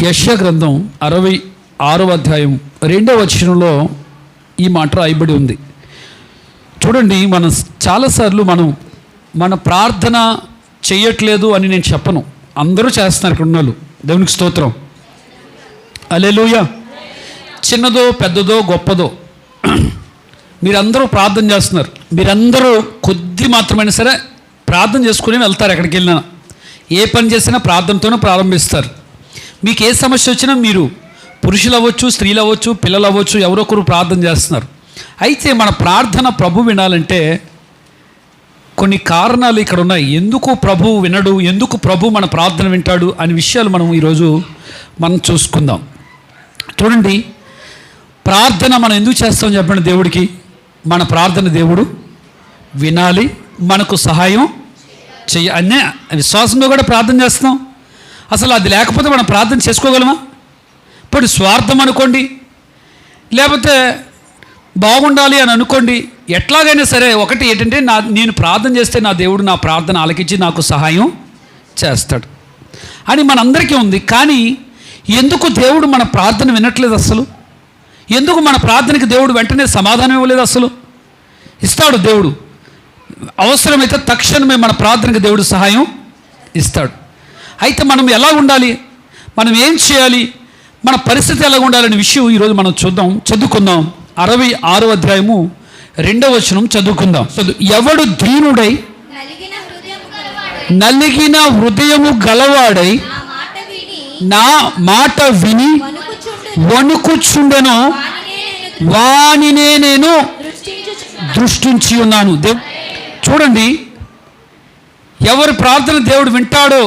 యెషయా గ్రంథం 66వ అధ్యాయం 2వ వచనంలో ఈ మాట రాయబడి ఉంది. చూడండి, మనం చాలాసార్లు మన ప్రార్థన చేయట్లేదు అని నేను చెప్పను. అందరూ చేస్తున్నారు ఇక్కడ ఉన్నోళ్ళు. దేవునికి స్తోత్రం. హల్లెలూయా. చిన్నదో పెద్దదో గొప్పదో మీరందరూ ప్రార్థన చేస్తున్నారు. మీరందరూ కొద్ది మాత్రమైనా సరే ప్రార్థన చేసుకుని వెళ్తారు. ఎక్కడికి వెళ్ళినా ఏ పని చేసినా ప్రార్థనతోనే ప్రారంభిస్తారు. మీకు ఏ సమస్య వచ్చినా మీరు పురుషులు అవ్వచ్చు, స్త్రీలు అవ్వచ్చు, పిల్లలు అవ్వచ్చు, ఎవరొకరు ప్రార్థన చేస్తున్నారు. అయితే మన ప్రార్థన ప్రభు వినాలంటే కొన్ని కారణాలు ఇక్కడ ఉన్నాయి. ఎందుకు ప్రభు వినడు, ఎందుకు ప్రభు మన ప్రార్థన వింటాడు అనే విషయాలు మనం ఈరోజు చూసుకుందాం. చూడండి, ప్రార్థన మనం ఎందుకు చేస్తాం చెప్పండి. దేవుడికి మన ప్రార్థన దేవుడు వినాలి, మనకు సహాయం అన్నీ విశ్వాసంగా కూడా ప్రార్థన చేస్తున్నాం. అసలు అది లేకపోతే మనం ప్రార్థన చేసుకోగలమా? ఇప్పుడు స్వార్థం అనుకోండి, లేకపోతే బాగుండాలి అని అనుకోండి, ఎట్లాగైనా సరే ఒకటి ఏంటంటే నేను ప్రార్థన చేస్తే నా దేవుడు నా ప్రార్థన ఆలకించి నాకు సహాయం చేస్తాడు అని మనందరికీ ఉంది. కానీ ఎందుకు దేవుడు మన ప్రార్థన వినట్లేదు? అసలు ఎందుకు మన ప్రార్థనకి దేవుడు వెంటనే సమాధానం ఇవ్వలేదు? అసలు ఇస్తాడు దేవుడు. అవసరమైతే తక్షణమే మన ప్రార్థనకి దేవుడు సహాయం ఇస్తాడు. అయితే మనం ఎలా ఉండాలి, మనం ఏం చేయాలి, మన పరిస్థితి ఎలా ఉండాలనే విషయం ఈరోజు మనం చదువుకుందాం. 66వ అధ్యాయము 2వ వచనం చదువుకుందాం. ఎవడు దీనుడై నలిగిన హృదయము గలవాడై నా మాట విని వణుకుచుండెను వానినే నేను దృష్టించి ఉన్నాను. చూడండి, ఎవరి ప్రార్థన దేవుడు వింటాడో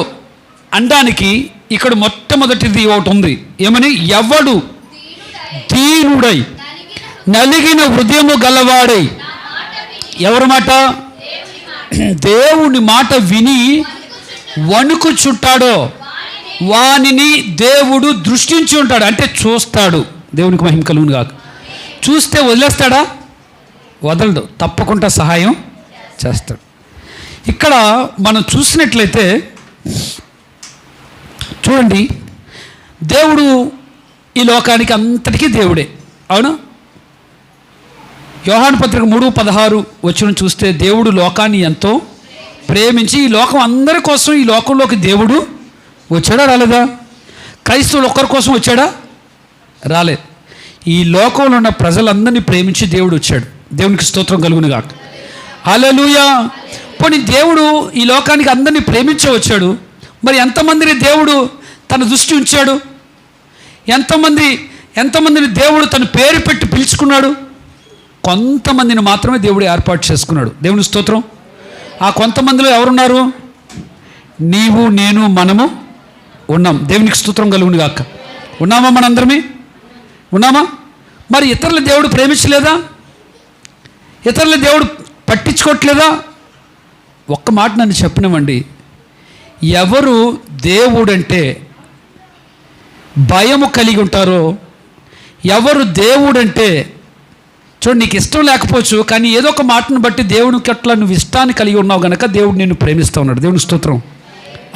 అనడానికి ఇక్కడ మొట్టమొదటిది ఒకటి ఉంది. ఏమని? ఎవడు దీనుడై నలిగిన హృదయము గలవాడై. ఎవరి మాట? దేవుని మాట విని వణుకుచుంటాడో వానిని దేవుడు దృష్టించి ఉంటాడు. అంటే చూస్తాడు. దేవునికి మహిమ కలుగును గాక. చూస్తే వదిలేస్తాడా? వదలడు, తప్పకుండా సహాయం చేస్తాడు. ఇక్కడ మనం చూసినట్లయితే చూడండి, దేవుడు ఈ లోకానికి అంతటికీ దేవుడే. అవును, యోహాను పత్రిక 3:16 వచనం చూస్తే దేవుడు లోకాన్ని ఎంతో ప్రేమించి ఈ లోకం అందరి కోసం ఈ లోకంలోకి దేవుడు వచ్చాడా రాలేదా? క్రైస్తవులు ఒక్కరి కోసం వచ్చాడా? రాలేదు. ఈ లోకంలో ఉన్న ప్రజలందరినీ ప్రేమించి దేవుడు వచ్చాడు. దేవునికి స్తోత్రం కలుగును గాక. హల్లెలూయా. పోనీ దేవుడు ఈ లోకానికి అందరినీ ప్రేమించే వచ్చాడు. మరి ఎంతమందిని దేవుడు తన దృష్టి ఉంచాడు? ఎంతమందిని దేవుడు తన పేరు పెట్టి పిలుచుకున్నాడు? కొంతమందిని మాత్రమే దేవుడు ఏర్పాటు చేసుకున్నాడు. దేవుని స్తోత్రం. ఆ కొంతమందిలో ఎవరున్నారు? నీవు, నేను, మనము ఉన్నాం. దేవునికి స్తోత్రం కలుగును గాక. ఉన్నామా? మనందరమే ఉన్నామా? మరి ఇతరుల దేవుడు ప్రేమించలేదా? ఇతరుల దేవుడు పట్టించుకోవట్లేదా? ఒక్క మాట నన్ను చెప్పనివ్వండి. ఎవరు దేవుడంటే భయము కలిగి ఉంటారో, ఎవరు దేవుడంటే చూడు, నీకు ఇష్టం లేకపోవచ్చు, కానీ ఏదో ఒక మాటను బట్టి దేవునికి అట్లా నువ్వు ఇష్టాన్ని కలిగి ఉన్నావు కనుక దేవుడు నిన్ను ప్రేమిస్తూ ఉన్నాడు. దేవుని స్తోత్రం.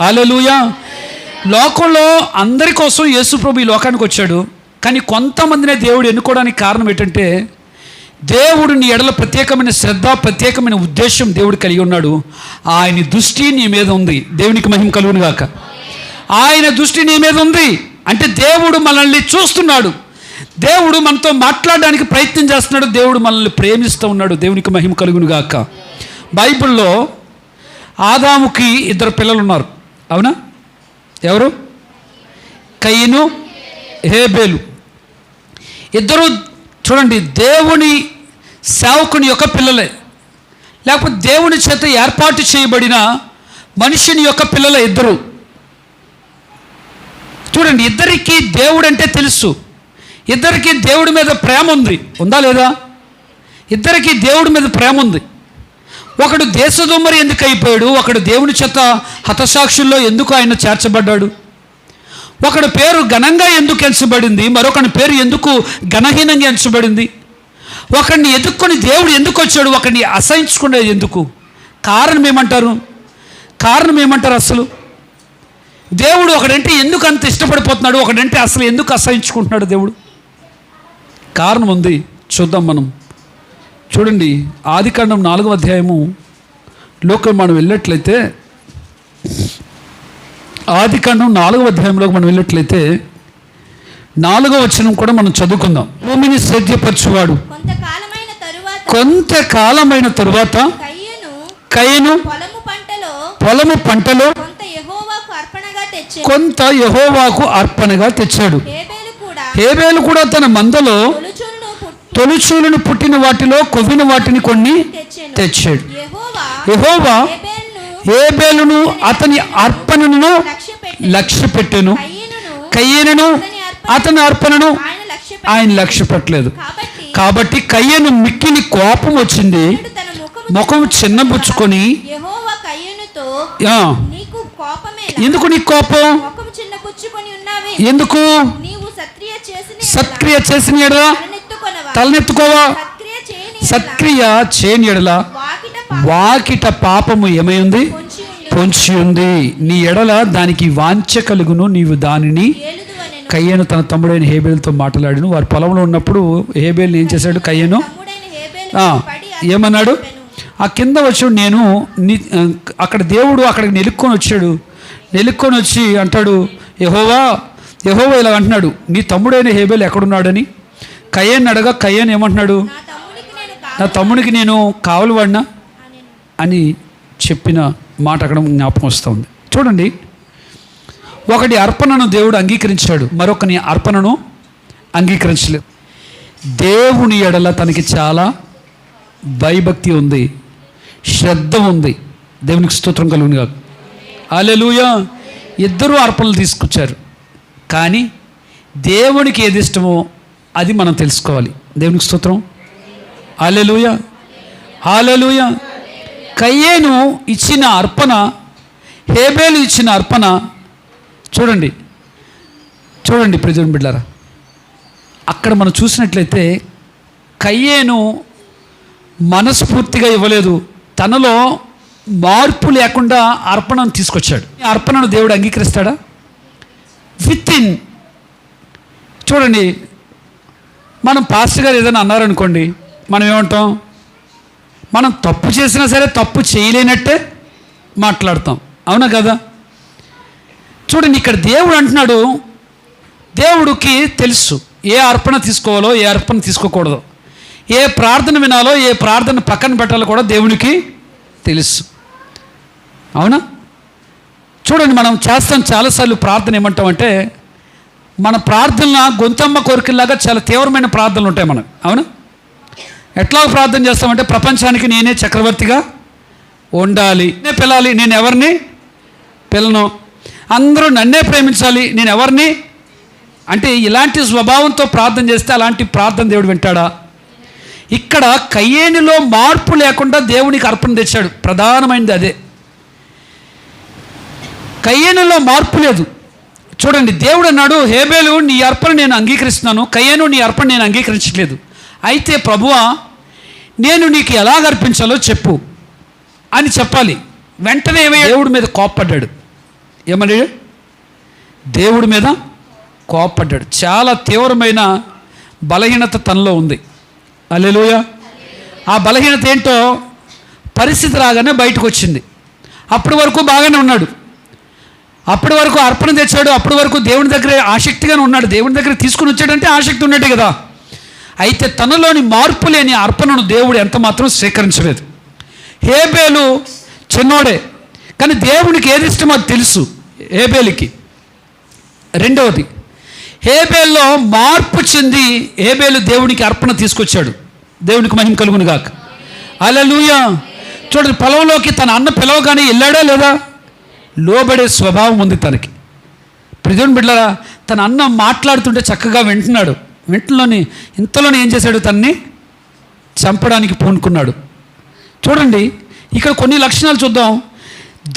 హల్లెలూయా. లోకంలో అందరి కోసం యేసు ప్రభు ఈ లోకానికి వచ్చాడు. కానీ కొంతమందినే దేవుడు ఎన్నుకోవడానికి కారణం ఏంటంటే దేవుడు నీ ఎడల ప్రత్యేకమైన శ్రద్ధ, ప్రత్యేకమైన ఉద్దేశం దేవుడు కలిగి ఉన్నాడు. ఆయన దృష్టి నీ మీద ఉంది. దేవునికి మహిమ కలుగును గాక. ఆయన దృష్టి నీ మీద ఉంది అంటే దేవుడు మనల్ని చూస్తున్నాడు. దేవుడు మనతో మాట్లాడడానికి ప్రయత్నం చేస్తున్నాడు. దేవుడు మనల్ని ప్రేమిస్తూ ఉన్నాడు. దేవునికి మహిమ కలుగును గాక. బైబిల్లో ఆదాముకి 2 పిల్లలు ఉన్నారు. అవునా? ఎవరు? కయీను, హేబేలు. ఇద్దరు చూడండి, దేవుని సేవకుని యొక్క పిల్లలే, లేకపోతే దేవుని చేత ఏర్పాటు చేయబడిన మనుషుని యొక్క పిల్లలే ఇద్దరు. చూడండి, ఇద్దరికి దేవుడు అంటే తెలుసు. ఇద్దరికి దేవుడి మీద ప్రేమ ఉందా లేదా? ఇద్దరికి దేవుడి మీద ప్రేమ ఉంది. ఒకడు దేశదొమ్మరి ఎందుకు అయిపోయాడు? ఒకడు దేవుని చేత హతసాక్షుల్లో ఎందుకు ఆయన చేర్చబడ్డాడు? ఒకడి పేరు ఘనంగా ఎందుకు ఎంచబడింది? మరొకని పేరు ఎందుకు ఘనహీనంగా ఎంచబడింది? ఒకడిని ఎదుక్కొని దేవుడు ఎందుకు వచ్చాడు? ఒకడిని అసహించుకునేది ఎందుకు? కారణం ఏమంటారు? అసలు దేవుడు ఒకడంటే ఎందుకు అంత ఇష్టపడిపోతున్నాడు, ఒకడంటే అసలు ఎందుకు అసహించుకుంటున్నాడు దేవుడు? కారణం ఉంది, చూద్దాం మనం. చూడండి, ఆదికాండం 4వ అధ్యాయము లోకి మనం వెళ్ళినట్లయితే, ఆదికాండం 4వ అధ్యాయంలోకి మనం వెళ్ళినట్లయితే 4వ వచనం కూడా మనం చదువుకుందాం. భూమిని సేద్యపరచువాడు కొంతకాలమైన తరువాత కయను పొలము పంటలో కొంత యెహోవాకు అర్పణగా తెచ్చాడు. హేబేలు కూడా తన మందలో తొలిచూలును పుట్టిన వాటిలో కొవ్విన వాటిని కొన్ని తెచ్చాడు. యెహోవా హేబేలును అతని అర్పణను లక్ష్యపెట్టెను, కయీనును అతని అర్పణను ఆయన లక్ష్య పెట్టలేదు. కాబట్టి కయ్యను మిక్కిలి కోపం వచ్చింది, ముఖం చిన్నబుచ్చుకొని, ఎందుకు నీకు కోపం, ఎందుకు సత్క్రియ చేసిన ఎడల తలనెత్తుకోవా, సత్క్రియ చేయని ఎడల వాకిట పాపము ఏమై ఉంది, పొంచి ఉంది. నీ ఎడల దానికి వాంఛ కలుగును, నీవు దానిని. కయ్యను తన తమ్ముడైన హేబేలుతో మాట్లాడిను. వారు పొలంలో ఉన్నప్పుడు హేబేలు ఏం చేశాడు, కయ్యను ఏమన్నాడు, ఆ కింద వచ్చాడు, నేను అక్కడ దేవుడు అక్కడికి నెలుక్కొని వచ్చి అంటాడు, యెహోవా ఇలా అంటున్నాడు, నీ తమ్ముడైన హేబేలు ఎక్కడున్నాడని. కయ్యను అడగా కయ్యను ఏమంటున్నాడు, నా తమ్ముడికి నేను కావలివాడినా అని చెప్పిన మాట అక్కడ జ్ఞాపకం వస్తుంది. చూడండి, ఒకటి అర్పణను దేవుడు అంగీకరించాడు, మరొకని అర్పణను అంగీకరించలేదు. దేవుని ఎడల తనకి చాలా భయభక్తి ఉంది, శ్రద్ధ ఉంది. దేవునికి స్తోత్రం కలుగును గాక. హల్లెలూయా. ఇద్దరూ అర్పణలు తీసుకొచ్చారు, కానీ దేవునికి ఏది ఇష్టమో అది మనం తెలుసుకోవాలి. దేవునికి స్తోత్రం. హల్లెలూయా, హల్లెలూయా. కయ్యేను ఇచ్చిన అర్పణ, హేబేలు ఇచ్చిన అర్పణ చూడండి ప్రియమైన బిడ్డలారా, అక్కడ మనం చూసినట్లయితే కయ్యేను మనస్ఫూర్తిగా ఇవ్వలేదు, తనలో మార్పు లేకుండా అర్పణను తీసుకొచ్చాడు. అర్పణను దేవుడు అంగీకరిస్తాడా? With in. చూడండి, మనం పాస్టర్ గారు ఏదైనా అన్నారనుకోండి, మనం ఏమంటాం, మనం తప్పు చేసినా సరే తప్పు చేయలేనట్టే మాట్లాడతాం, అవునా కదా? చూడండి, ఇక్కడ దేవుడు అంటున్నాడు, దేవుడికి తెలుసు ఏ అర్పణ తీసుకోవాలో ఏ అర్పణ తీసుకోకూడదో, ఏ ప్రార్థన వినాలో ఏ ప్రార్థన పక్కన పెట్టాలో కూడా దేవునికి తెలుసు, అవునా? చూడండి, మనం చేస్తాం చాలాసార్లు ప్రార్థన, ఏమంటామంటే మన ప్రార్థన గొంతమ్మ కోరికల్లాగా చాలా తీవ్రమైన ప్రార్థనలు ఉంటాయి మనకు, అవునా? ఎట్లా ప్రార్థన చేస్తామంటే, ప్రపంచానికి నేనే చక్రవర్తిగా ఉండాలి, నేనే పిల్లాలి, నేను ఎవరిని పిల్లను, అందరూ నన్నే ప్రేమించాలి, నేను ఎవరిని అంటే ఇలాంటి స్వభావంతో ప్రార్థన చేస్తే అలాంటి ప్రార్థన దేవుడు వింటాడా? ఇక్కడ కయ్యేనులో మార్పు లేకుండా దేవునికి అర్పణ తెచ్చాడు. ప్రధానమైనది అదే. కయ్యేనులో మార్పు లేదు. చూడండి, దేవుడు అన్నాడు, హేబేలు నీ అర్పణ నేను అంగీకరిస్తున్నాను, కయ్యేను నీ అర్పణ నేను అంగీకరించట్లేదు. అయితే ప్రభువా, నేను నీకు ఎలాగ అర్పించాలో చెప్పు అని చెప్పాలి. వెంటనే దేవుడి మీద కోప్పడ్డాడు. ఏమని? దేవుడి మీద కోప్పడ్డాడు. చాలా తీవ్రమైన బలహీనత తనలో ఉంది. హల్లెలూయా. ఆ బలహీనత ఏంటో పరిస్థితి రాగానే బయటకు వచ్చింది. అప్పటి వరకు బాగానే ఉన్నాడు, అప్పటి వరకు అర్పణ తెచ్చాడు, అప్పటి వరకు దేవుని దగ్గర ఆసక్తిగానే ఉన్నాడు. దేవుని దగ్గర తీసుకుని వచ్చాడంటే ఆసక్తి ఉన్నట్టే కదా. అయితే తనలోని మార్పు లేని అర్పణను దేవుడు ఎంత మాత్రం స్వీకరించలేదు. హేబేలు చిన్నోడే, కానీ దేవునికి ఏది ఇష్టమో అది తెలుసు హేబేలుకి. రెండవది, హేబేల్లో మార్పు చెంది హేబేలు దేవునికి అర్పణ తీసుకొచ్చాడు. దేవునికి మహిమ కలుగును గాక. హల్లెలూయా. చూడండి, పొలంలోకి తన అన్న పిలవగానే వెళ్ళాడా లేదా? లోబడే స్వభావం ఉంది తనకి. ప్రియమైన బిడ్డలారా, తన అన్న మాట్లాడుతుంటే చక్కగా వింటున్నాడు. ఇంతలోనే ఏం చేశాడు? తన్ని చంపడానికి పూనుకున్నాడు. చూడండి, ఇక్కడ కొన్ని లక్షణాలు చూద్దాం.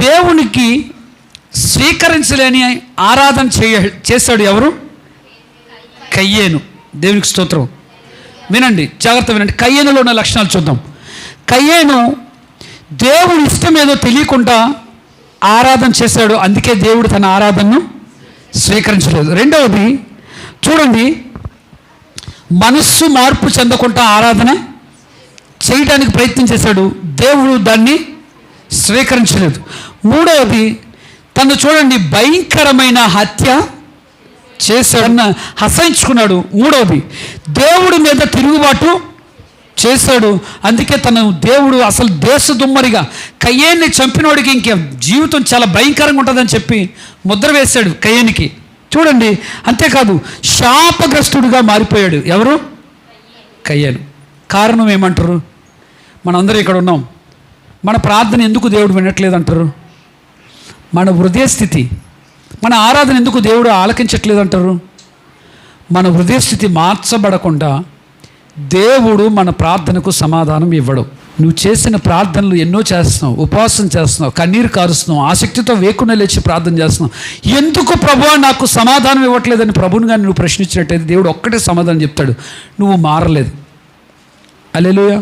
దేవునికి స్వీకరించలేని ఆరాధన చేశాడు ఎవరు? కయ్యేను. దేవునికి స్తోత్రం. వినండి, జాగ్రత్త వినండి. కయ్యేనులో ఉన్న లక్షణాలు చూద్దాం. కయ్యేను దేవుని ఇష్టం ఏదో తెలియకుండా ఆరాధన చేశాడు, అందుకే దేవుడు తన ఆరాధనను స్వీకరించలేదు. రెండవది చూడండి, మనస్సు మార్పు చెందకుండా ఆరాధన చేయడానికి ప్రయత్నం చేశాడు, దేవుడు దాన్ని స్వీకరించలేదు. మూడవది తను చూడండి భయంకరమైన హత్య చేశాడన్న హసించుకున్నాడు. మూడవది దేవుడి మీద తిరుగుబాటు చేశాడు, అందుకే తను దేవుడు అసలు దేశదుమ్మరిగా కయ్యేన్ని చంపినోడికి ఇంకే జీవితం చాలా భయంకరంగా ఉంటుందని చెప్పి ముద్ర వేశాడు కయ్యేనికి. చూడండి, అంతేకాదు శాపగ్రస్తుడిగా మారిపోయాడు. ఎవరు? కయ్యేను. కారణం ఏమంటారు? మనందరూ ఇక్కడ ఉన్నాం, మన ప్రార్థన ఎందుకు దేవుడు వినట్లేదు అంటారు? మన హృదయ స్థితి, మన ఆరాధన ఎందుకు దేవుడు ఆలకించట్లేదు అంటారు? మన హృదయ స్థితి మార్చబడకుండా దేవుడు మన ప్రార్థనకు సమాధానం ఇవ్వడు. నువ్వు చేసిన ప్రార్థనలు ఎన్నో చేస్తున్నావు, ఉపవాసం చేస్తున్నావు, కన్నీరు కారుస్తున్నావు, ఆసక్తితో వేకునే లేచి ప్రార్థన చేస్తున్నావు. ఎందుకు ప్రభువా నాకు సమాధానం ఇవ్వట్లేదని ప్రభువుని కానీ నువ్వు ప్రశ్నించినట్టయితే దేవుడు ఒక్కటే సమాధానం చెప్తాడు, నువ్వు మారలేదు. హల్లెలూయా.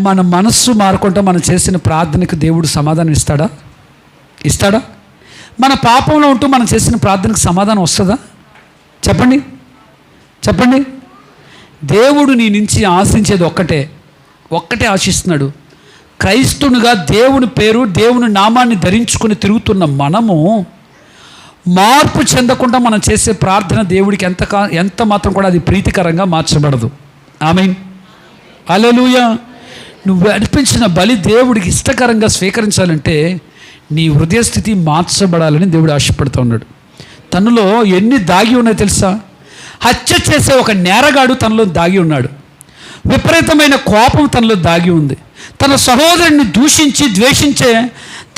మన మనస్సు మారకుండా మనం చేసిన ప్రార్థనకు దేవుడు సమాధానం ఇస్తాడా? ఇస్తాడా? మన పాపంలో ఉంటూ మనం చేసిన ప్రార్థనకు సమాధానం వస్తుందా? చెప్పండి, చెప్పండి. దేవుడు నీ నుంచి ఆశించేది ఒక్కటే ఆశిస్తున్నాడు. క్రైస్తునుగా దేవుని పేరు, దేవుని నామాన్ని ధరించుకొని తిరుగుతున్న మనము మార్పు చెందకుండా మనం చేసే ప్రార్థన దేవుడికి ఎంత మాత్రం కూడా అది ప్రీతికరంగా మార్చబడదు. ఆమేన్. హల్లెలూయా. నువ్వు అర్పించిన బలి దేవుడికి ఇష్టకరంగా స్వీకరించాలంటే నీ హృదయ స్థితి మార్చబడాలని దేవుడు ఆశపడుతూ ఉన్నాడు. తనలో ఎన్ని దాగి ఉన్నాయో తెలుసా? హత్య చేసే ఒక నేరగాడు తనలో దాగి ఉన్నాడు. విపరీతమైన కోపం తనలో దాగి ఉంది. తన సహోదరుని దూషించి ద్వేషించే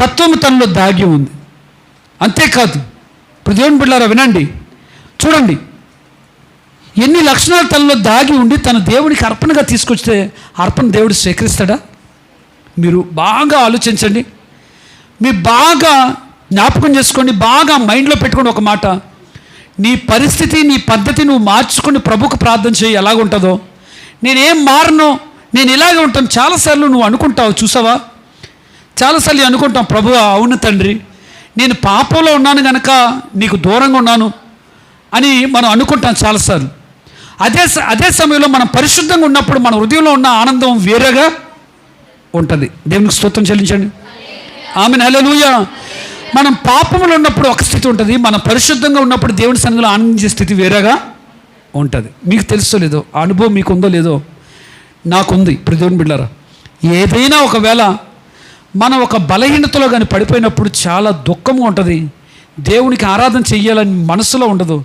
తత్వం తనలో దాగి ఉంది. అంతేకాదు, ఇప్పుడు దేవుని బిడ్డలారా వినండి, చూడండి, ఎన్ని లక్షణాలు తనలో దాగి ఉండి తన దేవునికి అర్పణగా తీసుకొస్తే అర్పణ దేవుడు స్వీకరిస్తాడా? మీరు బాగా ఆలోచించండి, మీరు బాగా జ్ఞాపకం చేసుకోండి, బాగా మైండ్లో పెట్టుకోండి ఒక మాట. నీ పరిస్థితి, నీ పద్ధతి నువ్వు మార్చుకొని ప్రభుకు ప్రార్థన చేయి. ఎలాగుంటుందో, నేనేం మారను, నేను ఇలాగే ఉంటాను. చాలాసార్లు నువ్వు అనుకుంటావు, చూసావా? చాలాసార్లు అనుకుంటాం, ప్రభువా అవును తండ్రి, నేను పాపంలో ఉన్నాను కనుక నీకు దూరంగా ఉన్నాను అని మనం అనుకుంటాం చాలాసార్లు. అదే సమయంలో మనం పరిశుద్ధంగా ఉన్నప్పుడు మన హృదయంలో ఉన్న ఆనందం వేరేగా ఉంటుంది. దేవునికి స్తోత్రం చెల్లించండి. ఆమేన్. హల్లెలూయా. మనం పాపంలో ఉన్నప్పుడు ఒక స్థితి ఉంటుంది, మనం పరిశుద్ధంగా ఉన్నప్పుడు దేవుని సన్నిధిలో ఆనందించే స్థితి వేరేగా ఉంటుంది. మీకు తెలుసో లేదో, ఆ అనుభవం మీకు ఉందో లేదో, నాకుంది. ఇప్పుడు దేవుని బిడ్డలారా, ఏదైనా ఒకవేళ మనం ఒక బలహీనతలో కానీ పడిపోయినప్పుడు చాలా దుఃఖంగా ఉంటుంది. దేవునికి ఆరాధన చెయ్యాలని మనసులో ఉండదు.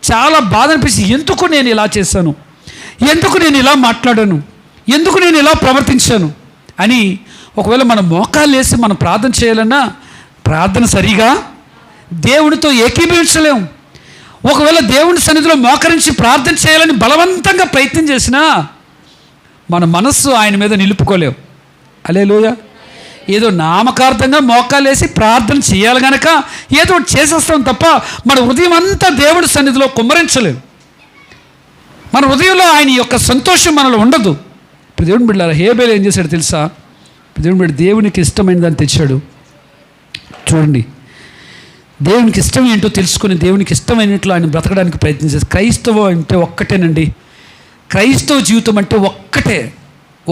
చాలా బాధ అనిపిస్తుంది, ఎందుకు నేను ఇలా చేశాను, ఎందుకు నేను ఇలా మాట్లాడాను, ఎందుకు నేను ఇలా ప్రవర్తించాను అని. ఒకవేళ మనం మోకాలు వేసి మనం ప్రార్థన చేయాలన్నా ప్రార్థన సరిగా దేవునితో ఏకీభవించలేము. ఒకవేళ దేవుని సన్నిధిలో మోకరించి ప్రార్థన చేయాలని బలవంతంగా ప్రయత్నం చేసినా మన మనస్సు ఆయన మీద నిలుపుకోలేము. హల్లెలూయా. ఏదో నామకార్థంగా మోకాలేసి ప్రార్థన చేయాలి కనుక ఏదో చేసేస్తాం తప్ప మన హృదయం అంతా దేవుడి సన్నిధిలో కుమ్మరించలేము. మన హృదయంలో ఆయన యొక్క సంతోషం మనలో ఉండదు. ఇప్పుడు దేవుని బిడ్డలారా, హేబేలు ఏం చేశాడు తెలుసా? దేవుని బిడ్డ దేవునికి ఇష్టమైన దాన్ని తెచ్చాడు. చూడండి, దేవునికి ఇష్టం ఏంటో తెలుసుకుని దేవునికి ఇష్టమైనట్లు ఆయన బ్రతకడానికి ప్రయత్నం చేస్తారు. క్రైస్తవం అంటే ఒక్కటేనండి. క్రైస్తవ జీవితం అంటే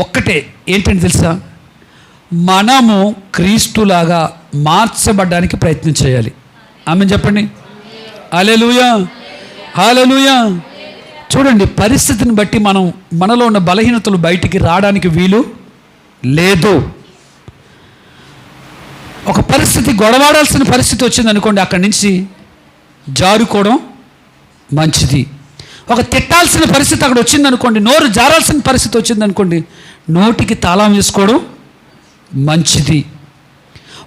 ఒక్కటే ఏంటంటే తెలుసా? మనము క్రీస్తులాగా మార్చబడ్డానికి ప్రయత్నం చేయాలి. ఆమెన్ చెప్పండి. హల్లెలూయా, హల్లెలూయా. చూడండి, పరిస్థితిని బట్టి మనలో ఉన్న బలహీనతలు బయటికి రావడానికి వీలు లేదు. ఒక పరిస్థితి, గొడవాడాల్సిన పరిస్థితి వచ్చింది అనుకోండి, అక్కడి నుంచి జారుకోవడం మంచిది. ఒక తిట్టాల్సిన పరిస్థితి అక్కడ వచ్చింది అనుకోండి, నోరు జారాల్సిన పరిస్థితి వచ్చింది అనుకోండి, నోటికి తాళం వేసుకోవడం మంచిది.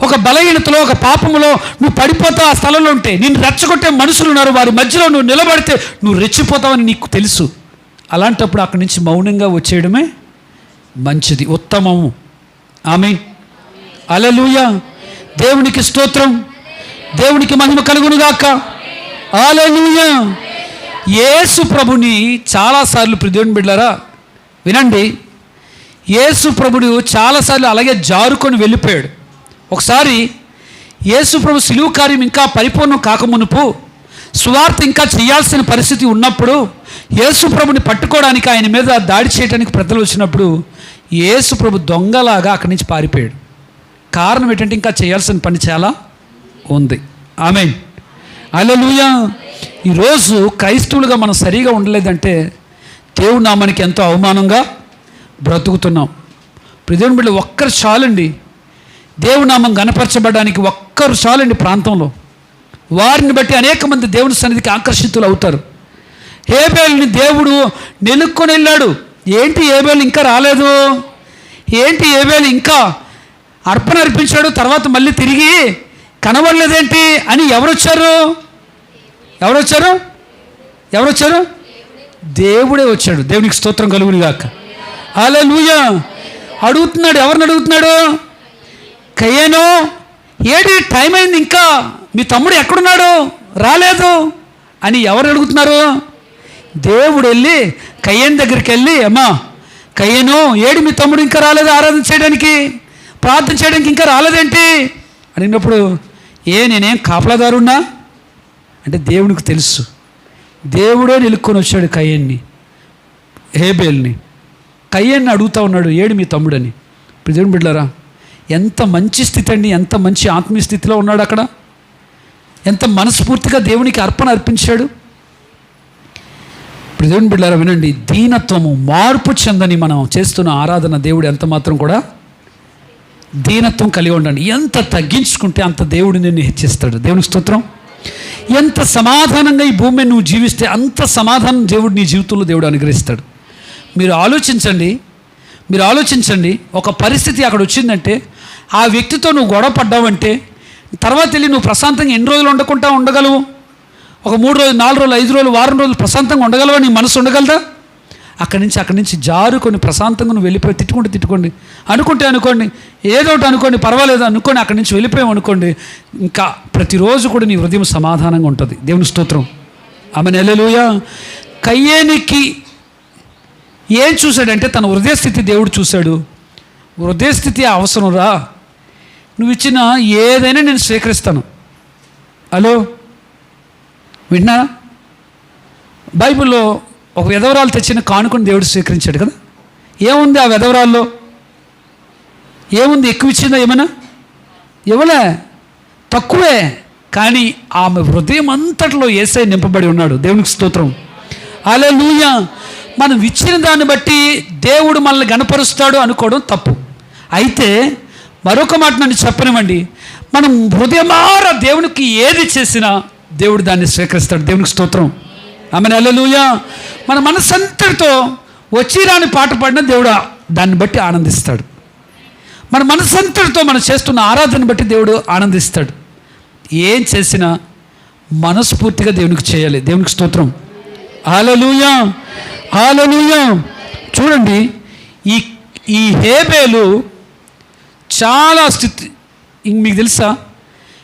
ఒక బలహీనతలో, ఒక పాపములో నువ్వు పడిపోతావు, ఆ స్థలంలో ఉంటే నిన్ను రెచ్చగొట్టే మనుషులు ఉన్నారు, వారి మధ్యలో నువ్వు నిలబడితే నువ్వు రెచ్చిపోతావని నీకు తెలుసు. అలాంటప్పుడు అక్కడి నుంచి మౌనంగా వచ్చేయడమే మంచిది, ఉత్తమము. ఆమేన్. హల్లెలూయా. దేవునికి స్తోత్రం, దేవునికి మహిమ కలుగునుగాక. హల్లెలూయా. యేసు ప్రభుని చాలాసార్లు, దేవుని బిడ్డలారా వినండి, యేసు ప్రభుడు చాలాసార్లు అలాగే జారుకొని వెళ్ళిపోయాడు. ఒకసారి యేసు ప్రభు సిలువ కార్యం ఇంకా పరిపూర్ణం కాకమునుపు, సువార్త ఇంకా చేయాల్సిన పరిస్థితి ఉన్నప్పుడు, యేసు ప్రభుని పట్టుకోవడానికి ఆయన మీద దాడి చేయడానికి ప్రజలు వచ్చినప్పుడు యేసు ప్రభు దొంగలాగా అక్కడి నుంచి పారిపోయాడు. కారణం ఏంటంటే ఇంకా చేయాల్సిన పని చాలా ఉంది. ఆమేన్, హల్లెలూయా. ఈరోజు క్రైస్తవులుగా మనం సరిగా ఉండలేదంటే దేవుడు నామానికి ఎంతో అవమానంగా బ్రతుకుతున్నాం. దేవుని బిడ్డ ఒక్కరు చాలండి, దేవుని నామం గణపరచబడడానికి ఒక్కరు చాలండి. ప్రాంతంలో వారిని బట్టి అనేక మంది దేవుని సన్నిధికి ఆకర్షితులు అవుతారు. హేబేలుని దేవుడు నిలుక్కొని వెళ్ళాడు. ఏంటి హేబేలు ఇంకా రాలేదు, ఏంటి హేబేలు ఇంకా అర్పణ అర్పించాడు, తర్వాత మళ్ళీ తిరిగి కనబడలేదేంటి అని ఎవరొచ్చారు? దేవుడే వచ్చాడు. దేవునికి స్తోత్రం కలుగును గాక. హల్లెలూయా. అడుగుతున్నాడు, ఎవరిని అడుగుతున్నాడు? కయ్యేను, ఏడి టైం అయింది, ఇంకా మీ తమ్ముడు ఎక్కడున్నాడు, రాలేదు అని ఎవరు అడుగుతున్నారు? దేవుడు వెళ్ళి కయ్యేను దగ్గరికి వెళ్ళి, అమ్మా కయ్యేను, ఏడు మీ తమ్ముడు ఇంకా రాలేదు, ఆరాధన చేయడానికి ప్రార్థన చేయడానికి ఇంకా రాలేదేంటి అడిగినప్పుడు, నేనేం కాపలాదారున్నా అంటే దేవునికి తెలుసు. దేవుడే నిలుక్కొని వచ్చాడు కయ్యన్ని, హేబేల్ని. కయ్యన్ని అడుగుతూ ఉన్నాడు, ఏడు మీ తమ్ముడని. ఇప్పుడు దేవుని బిడ్డలారా, ఎంత మంచి స్థితి అండి, ఎంత మంచి ఆత్మీయ స్థితిలో ఉన్నాడు అక్కడ, ఎంత మనస్ఫూర్తిగా దేవునికి అర్పణ అర్పించాడు. ఇప్పుడు దేవుని బిడ్డలారా వినండి, దీనత్వము, మార్పు చెందని మనం చేస్తున్న ఆరాధన దేవుడు ఎంత మాత్రం కూడా దీనత్వం కలిగి ఉండండి. ఎంత తగ్గించుకుంటే అంత దేవుడు నిన్ను హెచ్చిస్తాడు. దేవునికి స్తోత్రం. ఎంత సమాధానంగా ఈ భూమి మీద నువ్వు జీవిస్తే అంత సమాధానం దేవుడు నీ జీవితంలో దేవుడు అనుగ్రహిస్తాడు. మీరు ఆలోచించండి, ఒక పరిస్థితి అక్కడ వచ్చిందంటే ఆ వ్యక్తితో నువ్వు గొడవ పడ్డావంటే తర్వాత వెళ్ళి నువ్వు ప్రశాంతంగా ఎన్ని రోజులు ఉండగలవు? ఒక 3 రోజులు, 4 రోజులు, 5 రోజులు, వారం రోజులు ప్రశాంతంగా ఉండగలవా? నీ మనసు ఉండగలదా? అక్కడి నుంచి జారుకొని ప్రశాంతంగా నువ్వు వెళ్ళిపోయి తిట్టుకోండి అనుకోండి, ఏదో ఒకటి అనుకోండి, పర్వాలేదు అనుకోండి, అక్కడి నుంచి వెళ్ళిపోయాం అనుకోండి, ఇంకా ప్రతిరోజు కూడా నీ హృదయం సమాధానంగా ఉంటుంది. దేవుని స్తోత్రం. ఆమేన్, హల్లెలూయా. కయ్యేనికి ఏం చూశాడంటే తన హృదయస్థితి దేవుడు చూశాడు. హృదయస్థితి అవసరం రా, నువ్వు ఇచ్చిన ఏదైనా నేను స్వీకరిస్తాను. హలో, విన్నారా? బైబిల్లో ఒక విధవరాలు తెచ్చిన కానుకను దేవుడు స్వీకరించాడు కదా. ఏముంది ఆ విధవరాల్లో? ఏముంది? ఎక్కువ ఇచ్చిందా? ఏమైనా ఇవ్వలే, తక్కువే. కానీ ఆమె హృదయం అంతట్లో యేసయ్య నింపబడి ఉన్నాడు. దేవునికి స్తోత్రం. హల్లెలూయా. మనం ఇచ్చిన దాన్ని బట్టి దేవుడు మనల్ని గణపరుస్తాడు అనుకోవడం తప్పు. అయితే మరొక మాట నన్ను చెప్పనివ్వండి, మనం హృదయమారా దేవునికి ఏది చేసినా దేవుడు దాన్ని స్వీకరిస్తాడు. దేవునికి స్తోత్రం. ఆమేన్, హల్లెలూయా. మన మనసంతటితో వచ్చి రాని పాట పాడిన దేవుడు దాన్ని బట్టి ఆనందిస్తాడు. మన మనసంతటితో మనం చేస్తున్న ఆరాధన బట్టి దేవుడు ఆనందిస్తాడు. ఏం చేసినా మనస్ఫూర్తిగా దేవునికి చేయాలి. దేవునికి స్తోత్రం. హల్లెలూయా, హల్లెలూయా. చూడండి, ఈ హేబేలు చాలా స్థితి, మీకు తెలుసా,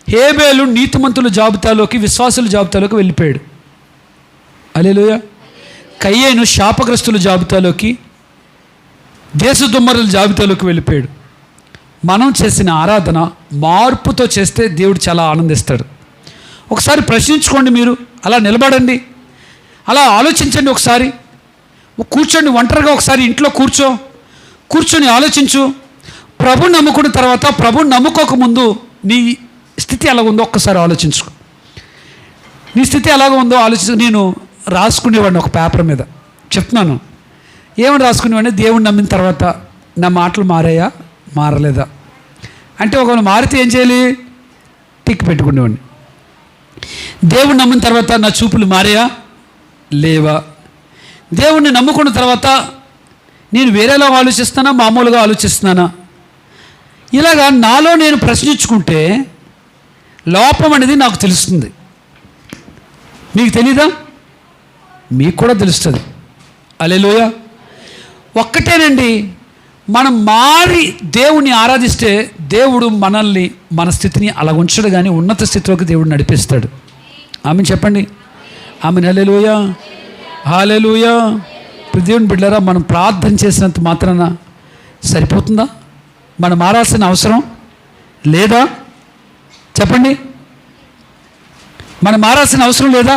హేబేలు నీతిమంతుల జాబితాలోకి, విశ్వాసుల జాబితాలోకి వెళ్ళిపోయాడు. హల్లెలూయా. కయ్యేను శాపగ్రస్తుల జాబితాలోకి, దేశదుమ్మరుల జాబితాలోకి వెళ్ళిపోయాడు. మనం చేసిన ఆరాధన మార్పుతో చేస్తే దేవుడు చాలా ఆనందిస్తాడు. ఒకసారి ప్రశ్నించుకోండి, మీరు అలా నిలబడండి, అలా ఆలోచించండి, ఒకసారి కూర్చోండి, ఒంటరిగా ఒకసారి ఇంట్లో కూర్చొని ఆలోచించు. ప్రభుని నమ్ముకున్న తర్వాత, ప్రభుని నమ్ముకోకముందు నీ స్థితి ఎలా ఉందో ఒక్కసారి ఆలోచించుకో. నీ స్థితి ఎలాగ ఉందో ఆలోచించు. నేను రాసుకునేవాడిని ఒక పేపర్ మీద, చెప్తున్నాను. ఏమని రాసుకునేవాడిని? దేవుడిని నమ్మిన తర్వాత నా మాటలు మారాయా, మారలేదా అంటే ఒకవేళ మారితే ఏం చేయాలి? టిక్ పెట్టుకునేవాడిని. దేవుడిని నమ్మిన తర్వాత నా చూపులు మారాయా, లేవా? దేవుణ్ణి నమ్ముకున్న తర్వాత నేను వేరేలా ఆలోచిస్తానా, మామూలుగా ఆలోచిస్తున్నానా? ఇలాగా నాలో నేను ప్రశ్నించుకుంటే లోపం అనేది నాకు తెలుస్తుంది. మీకు తెలీదా? మీకు కూడా తెలుస్తుంది. హల్లెలూయా. ఒక్కటేనండి, మనం మారి దేవుణ్ణి ఆరాధిస్తే దేవుడు మనల్ని, మన స్థితిని అలా ఉంచడు, కానీ ఉన్నత స్థితిలోకి దేవుడు నడిపిస్తాడు. ఆమెను చెప్పండి. ఆమెను. హల్లెలూయా, హల్లెలూయా. దేవుని బిడ్డలారా, మనం ప్రార్థన చేసినంత మాత్రాన సరిపోతుందా? మనం మారాల్సిన అవసరం లేదా? చెప్పండి, మనం మారాల్సిన అవసరం లేదా?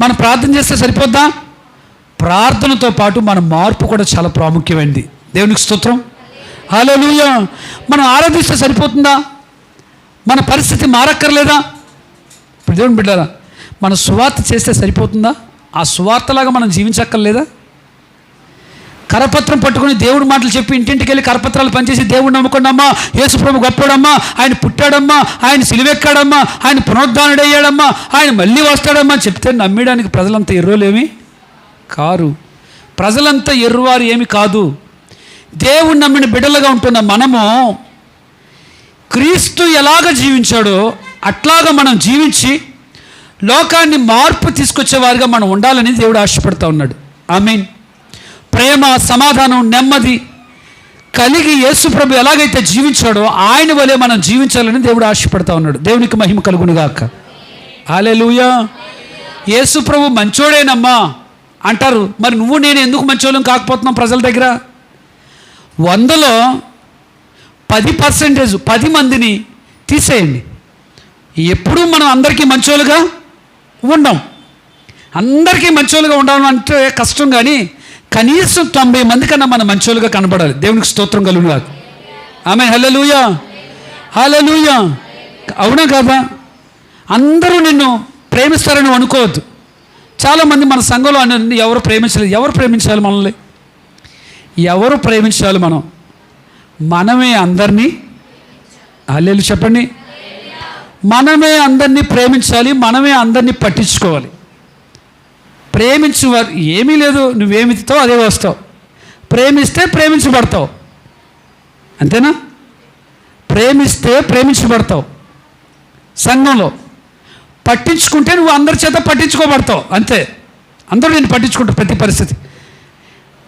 మనం ప్రార్థన చేస్తే సరిపోద్దా? ప్రార్థనతో పాటు మన మార్పు కూడా చాలా ప్రాముఖ్యమైనది. దేవునికి స్తోత్రం, హల్లెలూయా. మనం ఆరాధిస్తే సరిపోతుందా? మన పరిస్థితి మారక్కర్లేదా? ఇప్పుడు దేవుని బిడ్డారా, మనం సువార్త చేస్తే సరిపోతుందా? ఆ సువార్తలాగా మనం జీవించక్కర్లేదా? కరపత్రం పట్టుకుని దేవుడి మాటలు చెప్పి ఇంటింటికి వెళ్ళి కరపత్రాలు పనిచేసి దేవుడిని నమ్ముకున్నామ్మా, యేసుప్రభు గొప్పడమ్మా, ఆయన పుట్టాడమ్మా, ఆయన సిలువెక్కాడమ్మా, ఆయన పునరుద్ధానుడయ్యాడమ్మా, ఆయన మళ్ళీ వస్తాడమ్మా చెప్తే నమ్మడానికి ప్రజలంతా ఎర్రోలేమి కారు. ప్రజలంతా ఎర్రువారు ఏమి కాదు. దేవుణ్ణి నమ్మిన బిడ్డలుగా ఉంటున్న మనము క్రీస్తు ఎలాగ జీవించాడో అట్లాగా మనం జీవించి లోకాన్ని మార్పు తీసుకొచ్చేవారుగా మనం ఉండాలని దేవుడు ఆశపడుతూ ఉన్నాడు. ఆమేన్. ప్రేమ, సమాధానం, నెమ్మది కలిగి యేసుప్రభు ఎలాగైతే జీవించాడో ఆయన వలె మనం జీవించాలని దేవుడు ఆశపడుతూ ఉన్నాడు. దేవునికి మహిమ కలుగునుగాక. హల్లెలూయా. యేసుప్రభు మంచోడేనమ్మా అంటారు. మరి నువ్వు నేను ఎందుకు మంచోళ్ళం కాకపోతున్నాం? ప్రజల దగ్గర 100లో 10% 10 మందిని తీసేయండి. ఎప్పుడూ మనం అందరికీ మంచోళ్ళుగా ఉండం. అందరికీ మంచోళ్ళుగా ఉండాలంటే కష్టం, కానీ కనీసం 90 మంది కన్నా మనం మంచోళ్ళుగా కనబడాలి. దేవునికి స్తోత్రం కలుగునుగాక. ఆమేన్. హల్లెలూయా, హల్లెలూయా. అవునా కాదా? అందరూ నిన్ను ప్రేమిస్తారని అనుకోవద్దు. చాలామంది మన సంఘంలో అని ఎవరు ప్రేమించలేదు. ఎవరు ప్రేమించాలి మనల్ని? ఎవరు ప్రేమించాలి? మనమే అందరినీ. హల్లెలూయా చెప్పండి. మనమే అందరినీ ప్రేమించాలి, మనమే అందరినీ పట్టించుకోవాలి. ప్రేమించేవారు ఏమీ లేదు, నువ్వేమిస్తావు అదే వస్తావు. ప్రేమిస్తే ప్రేమించబడతావు, అంతేనా? ప్రేమిస్తే ప్రేమించబడతావు. సంఘంలో పట్టించుకుంటే నువ్వు అందరి చేత పట్టించుకోబడతావు, అంతే. అందరూ నేను పట్టించుకుంటావు ప్రతి పరిస్థితి.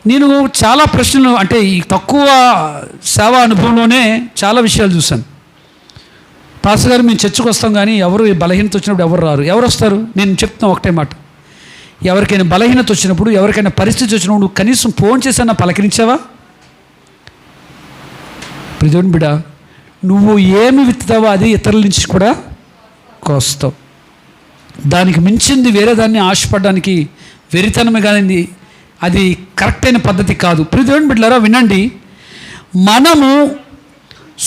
నేను చాలా ప్రశ్నలు, అంటే ఈ తక్కువ సేవా అనుభవంలోనే చాలా విషయాలు చూశాను. పాస్టర్ గారు మేము చర్చకు వస్తాం, కానీ ఎవరు బలహీనత వచ్చినప్పుడు ఎవరు రారు. ఎవరు వస్తారు? నేను చెప్తున్నా ఒకటే మాట. ఎవరికైనా బలహీనత వచ్చినప్పుడు, ఎవరికైనా పరిస్థితి వచ్చినప్పుడు నువ్వు కనీసం ఫోన్ చేసన్నా పలకరించావా? ప్రియమైన బిడ్డ, నువ్వు ఏమి విత్తుతావో అది ఇతరుల నుంచి కూడా కోస్తావు. దానికి మించింది వేరే దాన్ని ఆశపడడానికి వెరితనమే, కానీ అది కరెక్ట్ అయిన పద్ధతి కాదు. ప్రియమైన బిడ్డలారా వినండి, మనము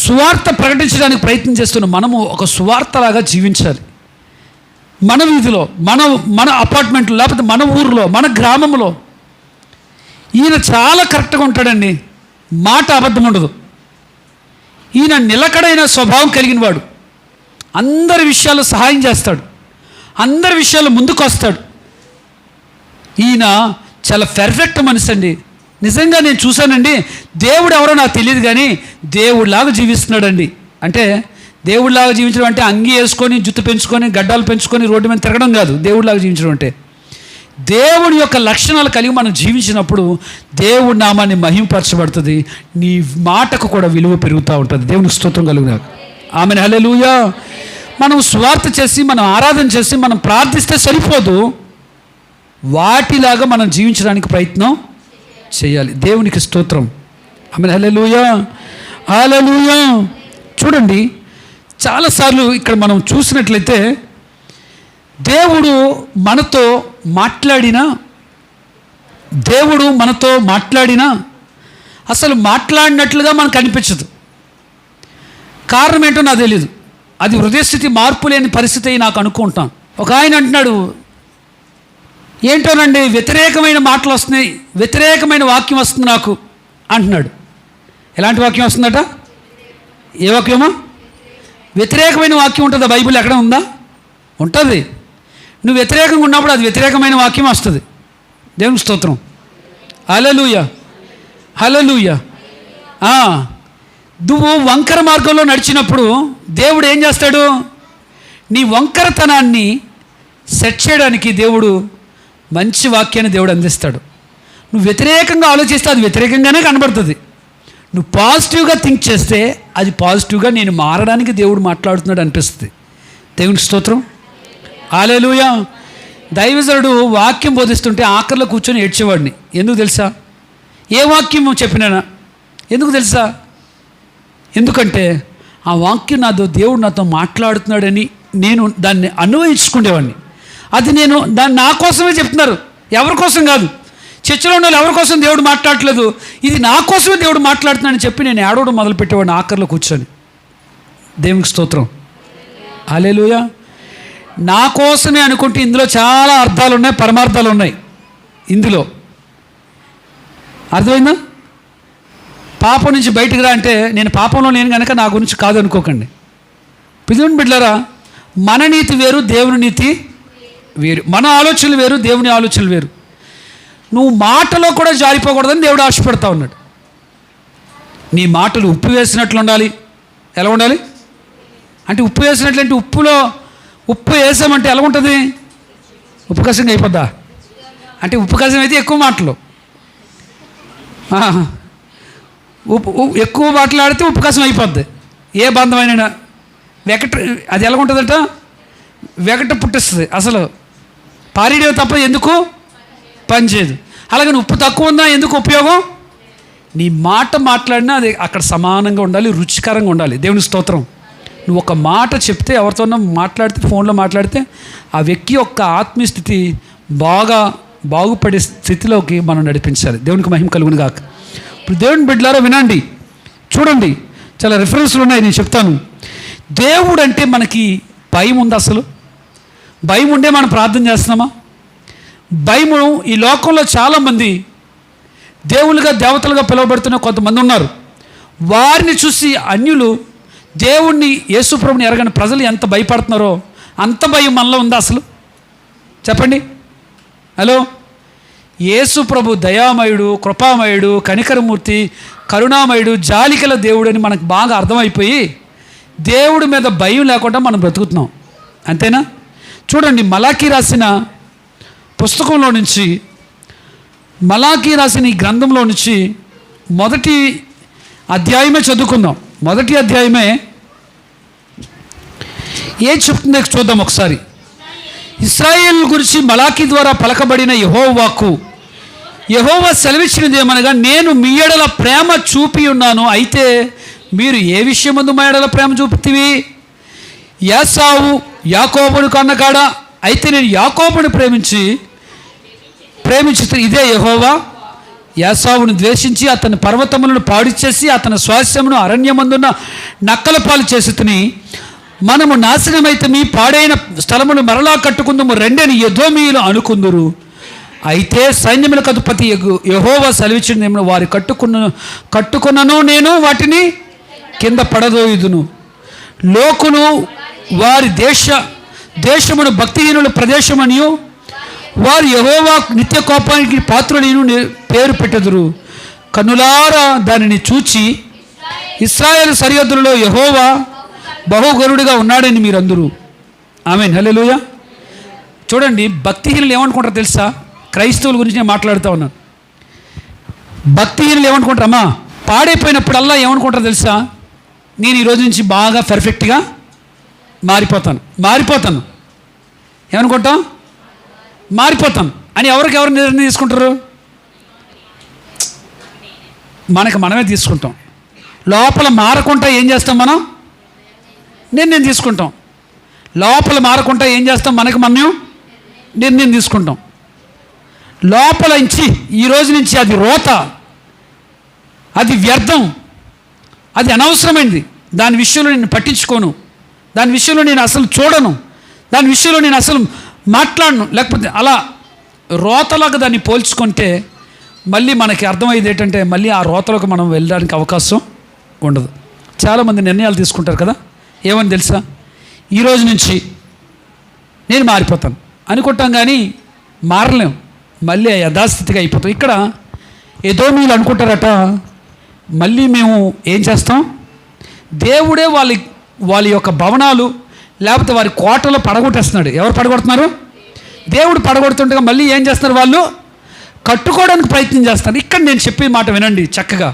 సువార్త ప్రకటించడానికి ప్రయత్నం చేస్తున్న మనము ఒక సువార్తలాగా జీవించాలి. మన వీధిలో, మన అపార్ట్మెంట్లో, లేకపోతే మన ఊరిలో, మన గ్రామంలో. ఈయన చాలా కరెక్ట్గా ఉంటాడండి, మాట అబద్ధం ఉండదు. ఈయన నిలకడైన స్వభావం కలిగిన వాడు, అందరి విషయాల్లో సహాయం చేస్తాడు, అందరి విషయాల్లో ముందుకు వస్తాడు. ఈయన చాలా పెర్ఫెక్ట్ మనిషి అండి. నిజంగా నేను చూశానండి. దేవుడు ఎవరో నాకు తెలియదు, కానీ దేవుడిలాగా జీవిస్తున్నాడండి. అంటే దేవుడిలాగా జీవించడం అంటే అంగి వేసుకొని, జుట్టు పెంచుకొని, గడ్డాలు పెంచుకొని రోడ్డు మీద తిరగడం కాదు. దేవుడిలాగా జీవించడం అంటే దేవుడి యొక్క లక్షణాలు కలిగి మనం జీవించినప్పుడు దేవుడి నామాన్ని మహిమపరచబడుతుంది. నీ మాటకు కూడా విలువ పెరుగుతూ ఉంటుంది. దేవునికి స్తోత్రం కలుగును. ఆమేన్. హల్లెలూయా. మనం స్వార్థ చేసి, మనం ఆరాధన చేసి, మనం ప్రార్థిస్తే సరిపోదు. వాటిలాగా మనం జీవించడానికి ప్రయత్నం చేయాలి. దేవునికి స్తోత్రం. ఆమేన్. హల్లెలూయా, హల్లెలూయా. చూడండి, చాలాసార్లు ఇక్కడ మనం చూసినట్లయితే దేవుడు మనతో మాట్లాడినా అసలు మాట్లాడినట్లుగా మనకు అనిపించదు. కారణం ఏంటో నాకు తెలియదు. అది హృదయస్థితి మార్పు లేని పరిస్థితి అయి నాకు అనుకుంటాను. ఒక ఆయన అంటున్నాడు, ఏంటోనండి వ్యతిరేకమైన మాటలు వస్తున్నాయి, వ్యతిరేకమైన వాక్యం వస్తుంది నాకు అంటున్నాడు. ఎలాంటి వాక్యం వస్తుందట? ఏ వాక్యమా? వ్యతిరేకమైన వాక్యం ఉంటుందా? బైబిల్ ఎక్కడ ఉందా? ఉంటుంది. నువ్వు వ్యతిరేకంగా ఉన్నప్పుడు అది వ్యతిరేకమైన వాక్యం వస్తుంది. దేవుని స్తోత్రం. హల్లెలూయా, హల్లెలూయా. నువ్వు వంకర మార్గంలో నడిచినప్పుడు దేవుడు ఏం చేస్తాడు? నీ వంకరతనాన్ని సెట్ చేయడానికి దేవుడు మంచి వాక్యాన్ని దేవుడు అందిస్తాడు. నువ్వు వ్యతిరేకంగా ఆలోచిస్తే అది వ్యతిరేకంగానే కనబడుతుంది. నువ్వు పాజిటివ్గా థింక్ చేస్తే అది పాజిటివ్గా నేను మారడానికి దేవుడు మాట్లాడుతున్నాడు అనిపిస్తుంది. దేవునికి స్తోత్రం. హల్లెలూయా. దైవజనుడు వాక్యం బోధిస్తుంటే ఆఖరిలో కూర్చొని ఏడ్చేవాడిని. ఎందుకు తెలుసా? ఏ వాక్యం చెప్పినా ఎందుకు తెలుసా? ఎందుకంటే ఆ వాక్యం దేవుడు నాతో మాట్లాడుతున్నాడని నేను దాన్ని అన్వయించుకునేవాడిని. అది నేను దాన్ని నా కోసమే చెప్తున్నారు, ఎవరి కోసం కాదు. చర్చలో ఉన్న వాళ్ళు ఎవరి కోసం దేవుడు మాట్లాడట్లేదు, ఇది నా కోసమే దేవుడు మాట్లాడుతున్నాడని చెప్పి నేను ఏడవడం మొదలుపెట్టేవాడిని ఆఖరిలో కూర్చొని. దేవునికి స్తోత్రం, హల్లెలూయా. నా కోసమే అనుకుంటే ఇందులో చాలా అర్థాలు ఉన్నాయి, పరమార్థాలు ఉన్నాయి ఇందులో. అర్థమైందా? పాపం నుంచి బయటకు రా అంటే నేను పాపంలో నేను కనుక నా గురించి కాదు అనుకోకండి. పిలువని బిడ్డలారా, మన నీతి వేరు, దేవుని నీతి వేరు. మన ఆలోచనలు వేరు, దేవుని ఆలోచనలు వేరు. నువ్వు మాటలో కూడా జారిపోకూడదని దేవుడు ఆశపడతా ఉన్నాడు. నీ మాటలు ఉప్పు వేసినట్లు ఉండాలి. ఎలా ఉండాలి అంటే ఉప్పు వేసినట్లంటే ఉప్పు వేసామంటే ఎలా ఉంటుంది? ఉప్పు కసంగా అయిపోద్దా? అంటే ఉప్పు కసం అయితే ఎక్కువ మాటలు, ఎక్కువ మాట్లాడితే ఉప్పు కసం అయిపోద్ది. ఏ బంధమైనా అది ఎలా ఉంటుందట? వెగట పుట్టిస్తుంది. అసలు పారీడే తప్ప ఎందుకు పనిచేయదు. అలాగని ఉప్పు తక్కువ ఉందా, ఎందుకు ఉపయోగం? నీ మాట మాట్లాడినా అది అక్కడ సమానంగా ఉండాలి, రుచికరంగా ఉండాలి. దేవుని స్తోత్రం. నువ్వు ఒక మాట చెప్తే, ఎవరితోనో మాట్లాడితే, ఫోన్లో మాట్లాడితే ఆ వ్యక్తి యొక్క ఆత్మీయ స్థితి బాగుపడే స్థితిలోకి మనం నడిపించాలి. దేవునికి మహిమ కలుగును గాక. ఇప్పుడు దేవుని బిడ్డలారా వినండి, చూడండి, చాలా రిఫరెన్స్లు ఉన్నాయి, నేను చెప్తాను. దేవుడు అంటే మనకి భయం ఉందా? అసలు భయం ఉండే మనం ప్రార్థన చేస్తున్నామా? భయము ఈ లోకంలో చాలామంది దేవులుగా దేవతలుగా పిలువబడుతున్న కొంతమంది ఉన్నారు. వారిని చూసి అన్యులు దేవుణ్ణి, యేసుప్రభుని ఎరగని ప్రజలు ఎంత భయపడుతున్నారో అంత భయం మనలో ఉందా అసలు? చెప్పండి. హలో, యేసుప్రభు దయామయుడు, కృపామయుడు, కనికరమూర్తి, కరుణామయుడు, జాలికల దేవుడు అని మనకు బాగా అర్థమైపోయి దేవుడి మీద భయం లేకుండా మనం బ్రతుకుతున్నాం. అంతేనా? చూడండి, మలాకీ రాసిన పుస్తకంలో నుంచి, మలాకీ రాసిన ఈ గ్రంథంలో నుంచి మొదటి అధ్యాయమే చదువుకుందాం. మొదటి అధ్యాయమే ఏం చెప్తుందో చూద్దాం ఒకసారి. ఇశ్రాయేల్ గురించి మలాకీ ద్వారా పలకబడిన యెహోవా వాక్కు. యెహోవా సెలవిచ్చినది ఏమనగా, నేను మీ ఎడల ప్రేమ చూపి ఉన్నాను, అయితే మీరు ఏ విషయమందు మా ఎడల ప్రేమ చూపుతీవి? ఏశావు యాకోబును కన్నకాడా, అయితే నేను యాకోబును ప్రేమించి ఇదే యెహోవా. ఏశావును ద్వేషించి అతని పర్వతములను పాడు చేసి అతని స్వాస్యమును అరణ్యమందున్న నక్కల పాలు చేసి మనము నాశనమైతే మీ పాడైన స్థలమును మరలా కట్టుకుందాము రెండని ఎదోమీయులు అనుకుందురు. అయితే సైన్యములకు అధిపతి యెహోవా సెలవిచ్చిన వారి కట్టుకున్నను నేను వాటిని కింద పడదోయుదును. లోకులు వారి దేశమును భక్తిహీనుల ప్రదేశమనియు వారు యెహోవా నిత్య కోపానికి పాత్రులను పేరు పెట్టెదరు. కన్నులారా దానిని చూచి ఇశ్రాయేలు సరిహద్దులలో యెహోవా బహుగరుడిగా ఉన్నాడని మీరందరూ. ఆమేన్, హల్లెలూయా. చూడండి, భక్తిహీనులు ఏమనుకుంటారో తెలుసా? క్రైస్తవుల గురించి నేను మాట్లాడుతూ ఉన్నాను. భక్తిహీనులు ఏమనుకుంటారమ్మా? పాడైపోయినప్పుడల్లా ఏమనుకుంటారో తెలుసా? నేను ఈరోజు నుంచి బాగా పర్ఫెక్ట్గా మారిపోతాను. ఏమనుకుంటాం? మారిపోతాను అని ఎవరు నిర్ణయం తీసుకుంటారు? మనమే తీసుకుంటాం. లోపల మారకుండా ఏం చేస్తాం? మనం నిర్ణయం తీసుకుంటాం. లోపల మారకుండా ఏం చేస్తాం? మనం నిర్ణయం తీసుకుంటాం. లోపల నుంచి ఈ రోజు నుంచి అది రోత, అది వ్యర్థం, అది అనవసరమైంది, దాని విషయంలో నేను పట్టించుకోను, దాని విషయంలో నేను అసలు చూడను, దాని విషయంలో నేను అసలు మాట్లాడను. లేకపోతే అలా రోతలాగా దాన్ని పోల్చుకుంటే మళ్ళీ మనకి అర్థమయ్యేది ఏంటంటే మళ్ళీ ఆ రోతలోకి మనం వెళ్ళడానికి అవకాశం ఉండదు. చాలామంది నిర్ణయాలు తీసుకుంటారు కదా, ఏమని తెలుసా? ఈరోజు నుంచి నేను మారిపోతాను అనుకుంటాం, కానీ మారలేం, మళ్ళీ యథాస్థితిగా అయిపోతాం. ఇక్కడ ఎదోమీయులు అనుకుంటారట, మళ్ళీ మేము ఏం చేస్తాం? దేవుడే వాళ్ళ యొక్క భవనాలు లేకపోతే వారి కోటలో పడగొట్టేస్తున్నాడు. ఎవరు పడగొడుతున్నారు? దేవుడు పడగొడుతుండగా మళ్ళీ ఏం చేస్తున్నారు? వాళ్ళు కట్టుకోవడానికి ప్రయత్నం చేస్తారు. ఇక్కడ నేను చెప్పే మాట వినండి చక్కగా.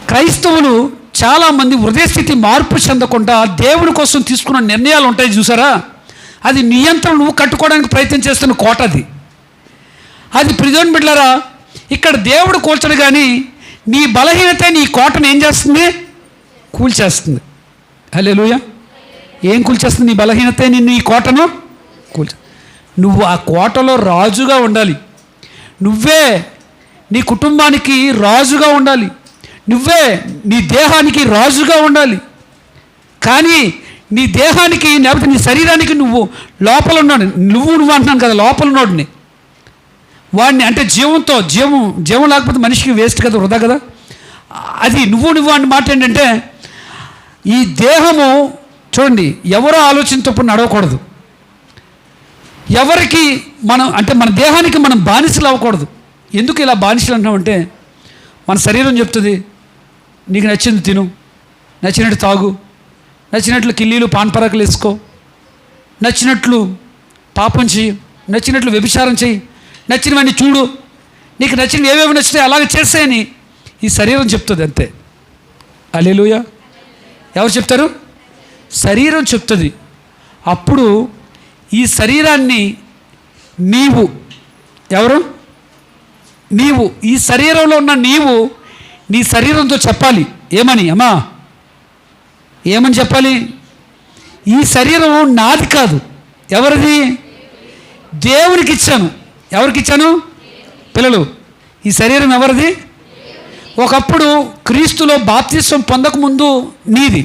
క్రైస్తవులు చాలామంది హృదయస్థితి మార్పు చెందకుండా దేవుని కోసం తీసుకున్న నిర్ణయాలు ఉంటాయి చూసారా, అది నియంత్రణ నువ్వు కట్టుకోవడానికి ప్రయత్నం చేస్తున్న కోట అది ప్రిజన్ బిడ్డలారా. ఇక్కడ దేవుడు కూల్చడు, కానీ నీ బలహీనత నీ కోటను ఏం చేస్తుంది? కూల్చేస్తుంది. హల్లెలూయా. ఏం కూల్చేస్తుంది? నీ బలహీనతే నిన్ను ఈ కోటను నువ్వు ఆ కోటలో రాజుగా ఉండాలి. నువ్వే నీ కుటుంబానికి రాజుగా ఉండాలి. నువ్వే నీ దేహానికి రాజుగా ఉండాలి. కానీ నీ దేహానికి లేకపోతే నీ శరీరానికి నువ్వు లోపల ఉన్నాడు. నువ్వు అంటున్నాను కదా, లోపల ఉన్నాడుని వాడిని, అంటే జీవం లేకపోతే మనిషికి వేస్ట్ కదా, వృధా కదా. అది నువ్వు అని మాట ఏంటంటే, ఈ దేహము చూడండి, ఎవరో ఆలోచనతో నడవకూడదు. ఎవరికి మనం అంటే మన దేహానికి మనం బానిసలు అవ్వకూడదు. ఎందుకు ఇలా బానిసలు అంటున్నామంటే, మన శరీరం చెప్తుంది నీకు నచ్చింది తిను, నచ్చినట్టు తాగు, నచ్చినట్లు కిల్లీలు పాన్పరాకులు వేసుకో, నచ్చినట్లు పాపం చెయ్యి, నచ్చినట్లు వ్యభిచారం చెయ్యి, నచ్చినవన్నీ చూడు, నీకు నచ్చినవి ఏవేవి నచ్చుతాయి అలాగే చేసేయని ఈ శరీరం చెప్తుంది అంతే. హల్లెలూయా. ఎవరు చెప్తారు? శరీరం చెప్తుంది. అప్పుడు ఈ శరీరాన్ని నీవు ఈ శరీరంలో ఉన్న నీవు నీ శరీరంతో చెప్పాలి. ఏమని? అమ్మా ఏమని చెప్పాలి? ఈ శరీరం నాది కాదు. ఎవరిది? దేవునికి ఇచ్చాను. ఎవరికి ఇచ్చాను? పిల్లలు, ఈ శరీరం ఎవరిది? ఒకప్పుడు క్రీస్తులో బాప్తిసం పొందకముందు నీది.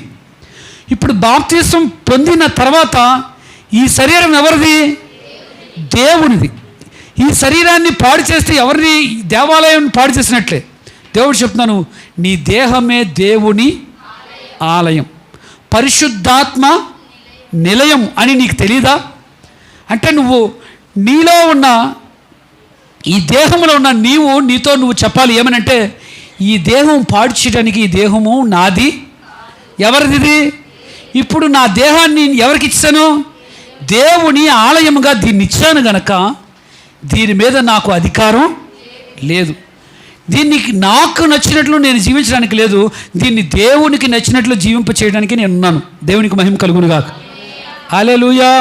ఇప్పుడు బాప్తిసం పొందిన తర్వాత ఈ శరీరం ఎవరిది? దేవునిది. ఈ శరీరాన్ని పాడు చేస్తే ఎవరిని? దేవాలయం పాడు చేసినట్లే. దేవుడు చెప్తున్నాను, నీ దేహమే దేవుని ఆలయం, పరిశుద్ధాత్మ నిలయం అని నీకు తెలీదా? అంటే నువ్వు నీలో ఉన్న ఈ దేహంలో ఉన్న నీతో నువ్వు చెప్పాలి. ఏమనంటే, ఈ దేహం పాడు చేయడానికి ఈ దేహము నాది. ఎవరిది? ఇప్పుడు నా దేహాన్ని ఎవరికి ఇచ్చాను? దేవుని ఆలయముగా దీన్ని ఇచ్చాను గనక దీని మీద నాకు అధికారం లేదు. దీన్ని నాకు నచ్చినట్లు నేను జీవించడానికి లేదు. దీన్ని దేవునికి నచ్చినట్లు జీవింప చేయడానికి నేను ఉన్నాను. దేవునికి మహిమ కలుగునుగాక. హల్లెలూయా.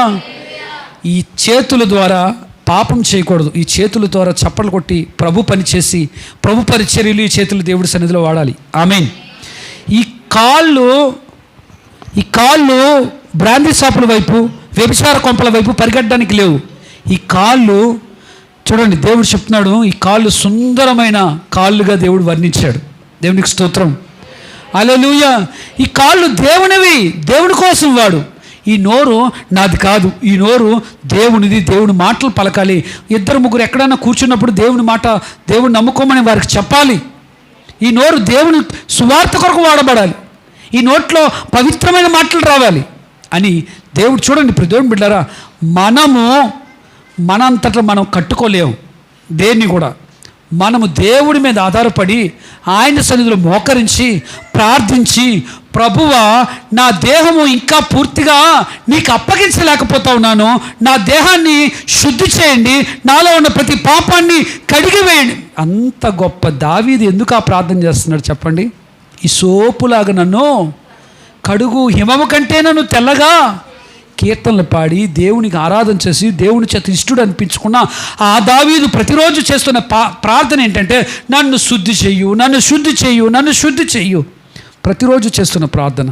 ఈ చేతుల ద్వారా పాపం చేయకూడదు. ఈ చేతుల ద్వారా చప్పట్లు కొట్టి ప్రభు పని చేసి ప్రభు పరిచర్యలు ఈ చేతులు దేవుడి సన్నిధిలో వాడాలి. ఆమేన్. ఈ కాళ్ళు బ్రాందీ షాపుల వైపు, వ్యభిచార కొంపల వైపు పరిగెట్టడానికి లేవు. ఈ కాళ్ళు చూడండి, దేవుడు చెప్తున్నాడు, ఈ కాళ్ళు సుందరమైన కాళ్ళుగా దేవుడు వర్ణించాడు. దేవునికి స్తోత్రం. హల్లెలూయా. ఈ కాళ్ళు దేవునివి, దేవుని కోసం వాడు. ఈ నోరు నాది కాదు, ఈ నోరు దేవునిది. దేవుని మాటలు పలకాలి. 2-3 ఎక్కడైనా కూర్చున్నప్పుడు దేవుని మాట, దేవుని నమ్ముకోమని వారికి చెప్పాలి. ఈ నోరు దేవుని సువార్త కొరకు వాడబడాలి. ఈ నోట్లో పవిత్రమైన మాటలు రావాలి అని దేవుడు చూడండి. ఇప్పుడు దేవుని బిడ్డారా, మనంతట్లో మనం కట్టుకోలేము దేన్ని కూడా. మనము దేవుడి మీద ఆధారపడి ఆయన సన్నిధిలో మోకరించి ప్రార్థించి, ప్రభువా నా దేహము ఇంకా పూర్తిగా నీకు అప్పగించలేకపోతా ఉన్నాను, నా దేహాన్ని శుద్ధి చేయండి, నాలో ఉన్న ప్రతి పాపాన్ని కడిగివేయండి. అంత గొప్ప దావీదు ఎందుకు ఆ ప్రార్థన చేస్తున్నాడు చెప్పండి? ఈ సోపులాగా నన్ను కడుగు, హిమము కంటే నన్ను తెల్లగా. కీర్తనలు పాడి దేవునికి ఆరాధన చేసి దేవుని చేత ఇష్టడు అనిపించుకున్న ఆ దావీదు ప్రతిరోజు చేస్తున్న ప్రార్థన ఏంటంటే, నన్ను శుద్ధి చెయ్యు, నన్ను శుద్ధి చెయ్యు, నన్ను శుద్ధి చెయ్యు. ప్రతిరోజు చేస్తున్న ప్రార్థన.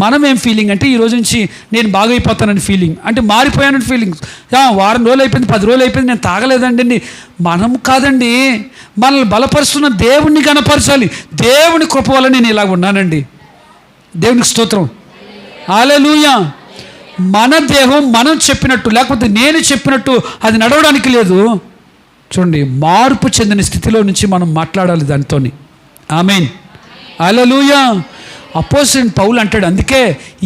మనం ఏం ఫీలింగ్ అంటే, ఈ రోజు నుంచి నేను బాగైపోతానని ఫీలింగ్, అంటే మారిపోయానని ఫీలింగ్. వారం రోజులు అయిపోయింది, 10 రోజులు అయిపోయింది, నేను తాగలేదండి. మనం కాదండి, మనల్ని బలపరుస్తున్న దేవుణ్ణి కనపరచాలి. దేవుని కృప వల్ల నేను ఇలా ఉన్నానండి. దేవునికి స్తోత్రం. హల్లెలూయా. మన దేహం మనం చెప్పినట్టు లేకపోతే నేను చెప్పినట్టు అది నడవడానికి లేదు. చూడండి, మార్పు చెందిన స్థితిలో నుంచి మనం మాట్లాడాలి దానితోని. ఆమేన్. హల్లెలూయా. అపోస్తలుడైన పౌలు అంటాడు, అందుకే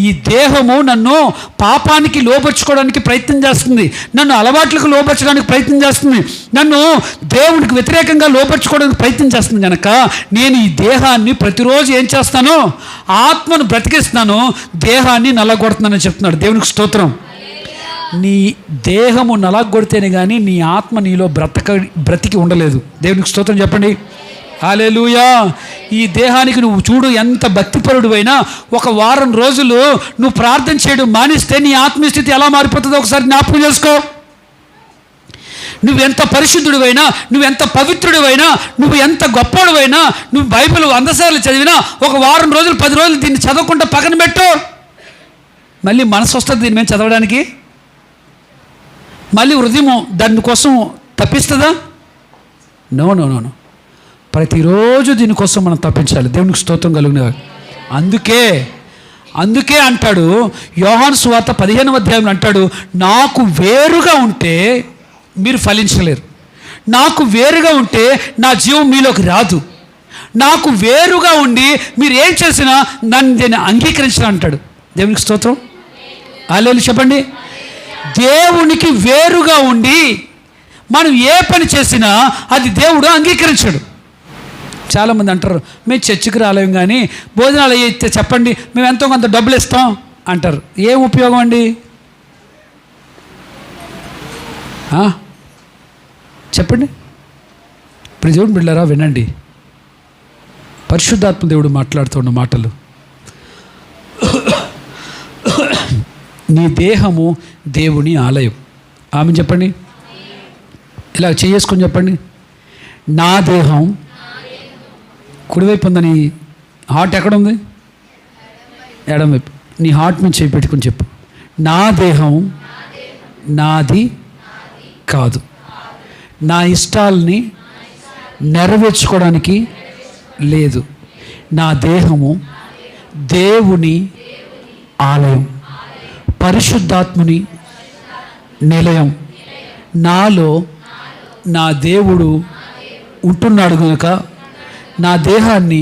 ఈ దేహము నన్ను పాపానికి లోపరుచుకోవడానికి ప్రయత్నం చేస్తుంది, నన్ను అలవాట్లకు లోపరచడానికి ప్రయత్నం చేస్తుంది, నన్ను దేవునికి వ్యతిరేకంగా లోపరుచుకోవడానికి ప్రయత్నం చేస్తుంది. కనుక నేను ఈ దేహాన్ని ప్రతిరోజు ఏం చేస్తాను? ఆత్మను బ్రతికిస్తున్నాను, దేహాన్ని నలగొడుతున్నానని చెప్తున్నాడు. దేవునికి స్తోత్రం. నీ దేహము నలగొడితేనే కానీ నీ ఆత్మ నీలో బ్రతికి ఉండలేదు. దేవునికి స్తోత్రం చెప్పండి. హల్లెలూయా. ఈ దేహానికి నువ్వు చూడు, ఎంత భక్తిపరుడువైనా ఒక వారం రోజులు నువ్వు ప్రార్థన చేయడం మానేస్తే నీ ఆత్మీయస్థితి ఎలా మారిపోతుందో ఒకసారి జ్ఞాపకం చేసుకో. నువ్వెంత పరిశుద్ధుడివైనా, నువ్వెంత పవిత్రుడివైనా, నువ్వు ఎంత గొప్పవాడివైనా, నువ్వు బైబిల్ 100 సార్లు చదివినా ఒక వారం రోజులు 10 రోజులు దీన్ని చదవకుండా పక్కన పెట్టు. మళ్ళీ మనసు వస్తుంది దీని మీద చదవడానికి? మళ్ళీ హృదయం దానికోసం తప్పిస్తుందా? No no no no. ప్రతిరోజు దీనికోసం మనం తప్పించాలి. దేవునికి స్తోత్రం కలుగునే. అందుకే అంటాడు యోహాను సువార్త 15వ అధ్యాయంలో అంటాడు, నాకు వేరుగా ఉంటే మీరు ఫలించలేరు, నాకు వేరుగా ఉంటే నా జీవం మీలోకి రాదు, నాకు వేరుగా ఉండి మీరు ఏం చేసినా నన్ను దీన్ని అంగీకరించిన అంటాడు. దేవునికి స్తోత్రం. హల్లెలూయా చెప్పండి. దేవునికి వేరుగా ఉండి మనం ఏ పని చేసినా అది దేవుడు అంగీకరించాడు. చాలామంది అంటారు, మేము చర్చికి రాలేము కానీ భోజనాలు అయితే చెప్పండి, మేము ఎంతో కొంత డబ్బులు ఇస్తాం అంటారు. ఏం ఉపయోగం అండి? చెప్పండి. దేవుని బిడ్డలారా వినండి, పరిశుద్ధాత్మ దేవుడు మాట్లాడుతున్న మాటలు. నీ దేహము దేవుని ఆలయం. ఆమె చెప్పండి, ఇలా చేసుకొని చెప్పండి. నా దేహం కుడివైపు ఉందని, హార్ట్ ఎక్కడుంది? ఎడమవైపు. నీ హార్ట్ మీద చేయి పెట్టుకుని చెప్పు, నా దేహం నాది కాదు, నా ఇష్టాలని నెరవేర్చుకోవడానికి లేదు, నా దేహము దేవుని ఆలయం, పరిశుద్ధాత్ముని నిలయం, నాలో నా దేవుడు ఉంటున్నాడు కనుక నా దేహాన్ని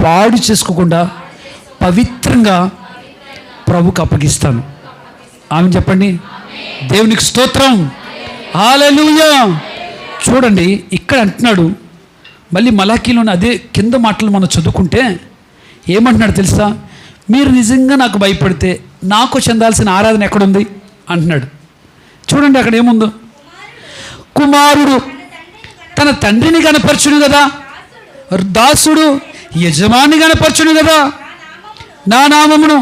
పాడు చేసుకోకుండా పవిత్రంగా ప్రభుకు అప్పగిస్తాను. ఆమె చెప్పండి. దేవునికి స్తోత్రం. హల్లెలూయా. చూడండి ఇక్కడ అంటున్నాడు, మళ్ళీ మలాకీలోని అదే కింద మాటలు మనం చదువుకుంటే ఏమంటున్నాడు తెలుసా? మీరు నిజంగా నాకు భయపడితే నాకు చెందాల్సిన ఆరాధన ఎక్కడుంది అంటున్నాడు. చూడండి అక్కడ ఏముందో, కుమారుడు తన తండ్రిని కనపరచును కదా, దాసుడు యజమాని కనపరచును కదా, నా నామమును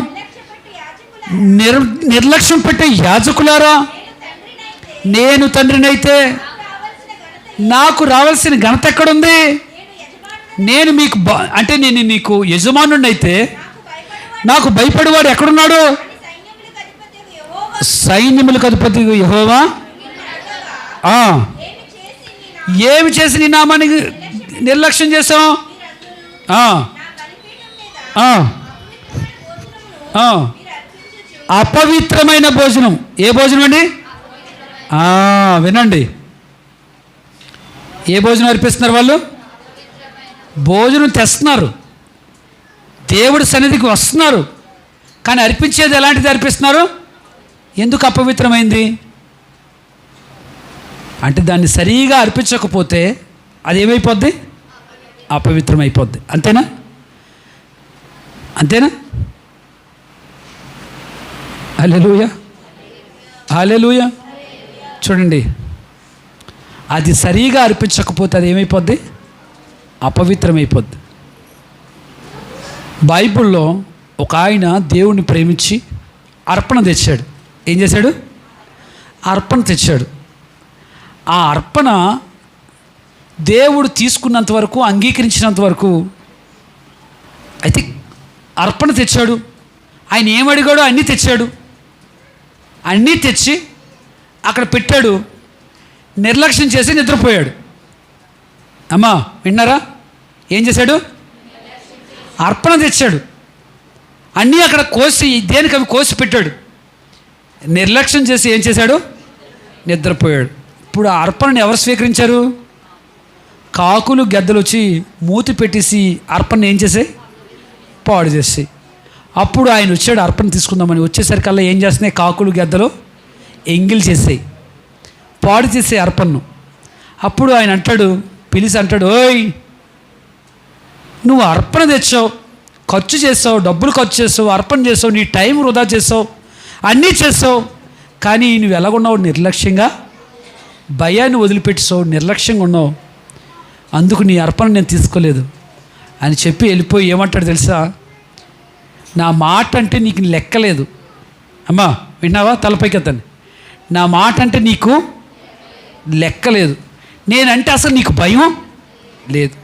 నిర్లక్ష్యం పెట్టే యాజకులారా, నేను తండ్రినైతే నాకు రావాల్సిన ఘనత ఎక్కడుంది? నేను మీకు అంటే నేను నీకు యజమానుడినైతే నాకు భయపడేవాడు ఎక్కడున్నాడు? సైన్యములకు అధిపతి యెహోవా ఏమి చేసి నీ నామాన్ని నిర్లక్ష్యం చేసాం? అపవిత్రమైన భోజనం. ఏ భోజనం అండి? వినండి, ఏ భోజనం అర్పిస్తున్నారు వాళ్ళు? భోజనం తెస్తున్నారు, దేవుడి సన్నిధికి వస్తున్నారు, కానీ అర్పించేది ఎలాంటిది అర్పిస్తున్నారు? ఎందుకు అపవిత్రమైంది అంటే దాన్ని సరిగా అర్పించకపోతే అది ఏమైపోద్ది? అపవిత్రమైపోద్ది. అంతేనా? హల్లెలూయా, హల్లెలూయా. చూడండి, అది సరిగా అర్పించకపోతే అది ఏమైపోద్ది? అపవిత్రమైపోద్ది. బైబిల్లో ఒక ఆయన దేవుణ్ణి ప్రేమించి అర్పణ తెచ్చాడు. ఏం చేశాడు? అర్పణ తెచ్చాడు. ఆ అర్పణ దేవుడు తీసుకున్నంత వరకు, అంగీకరించినంత వరకు అయితే అర్పణ తెచ్చాడు. ఆయన ఏమడిగాడో అన్నీ తెచ్చాడు. అన్నీ తెచ్చి అక్కడ పెట్టాడు. నిర్లక్ష్యం చేసి నిద్రపోయాడు. అమ్మా విన్నారా? ఏం చేశాడు? అర్పణ తెచ్చాడు, అన్నీ అక్కడ కోసి దేనికి అవి కోసి పెట్టాడు. నిర్లక్ష్యం చేసి ఏం చేశాడు? నిద్రపోయాడు. ఇప్పుడు ఆ అర్పణను ఎవరు స్వీకరించారు? కాకులు గద్దలు వచ్చి మూతి పెట్టేసి అర్పణ ఏం చేసాయి? పాడు చేసాయి. అప్పుడు ఆయన వచ్చాడు అర్పణ తీసుకుందామని. వచ్చేసరికల్లా ఏం చేస్తున్నాయి? కాకులు గద్దలు ఎంగిల్ చేసాయి, పాడు చేసే అర్పణను. అప్పుడు ఆయన అంటాడు, పిలిచి అంటాడు, ఓయ్ నువ్వు అర్పణ తెచ్చావు, ఖర్చు చేసావు, డబ్బులు ఖర్చు చేసావు, అర్పణ చేసావు, నీ టైం వృధా చేసావు, అన్నీ చేసావు, కానీ నువ్వు ఎలాగున్నావు? నిర్లక్ష్యంగా, భయాన్ని వదిలిపెట్టావు, నిర్లక్ష్యంగా ఉన్నావు, అందుకు నీ అర్పణ నేను తీసుకోలేదు అని చెప్పి వెళ్ళిపోయి ఏమంటాడు తెలుసా? నా మాట అంటే నీకు లెక్కలేదు. అమ్మా విన్నావా? తలపైకి ఎత్తండి. నా మాట అంటే నీకు లెక్కలేదు. నేనంటే అసలు నీకు భయం లేదు.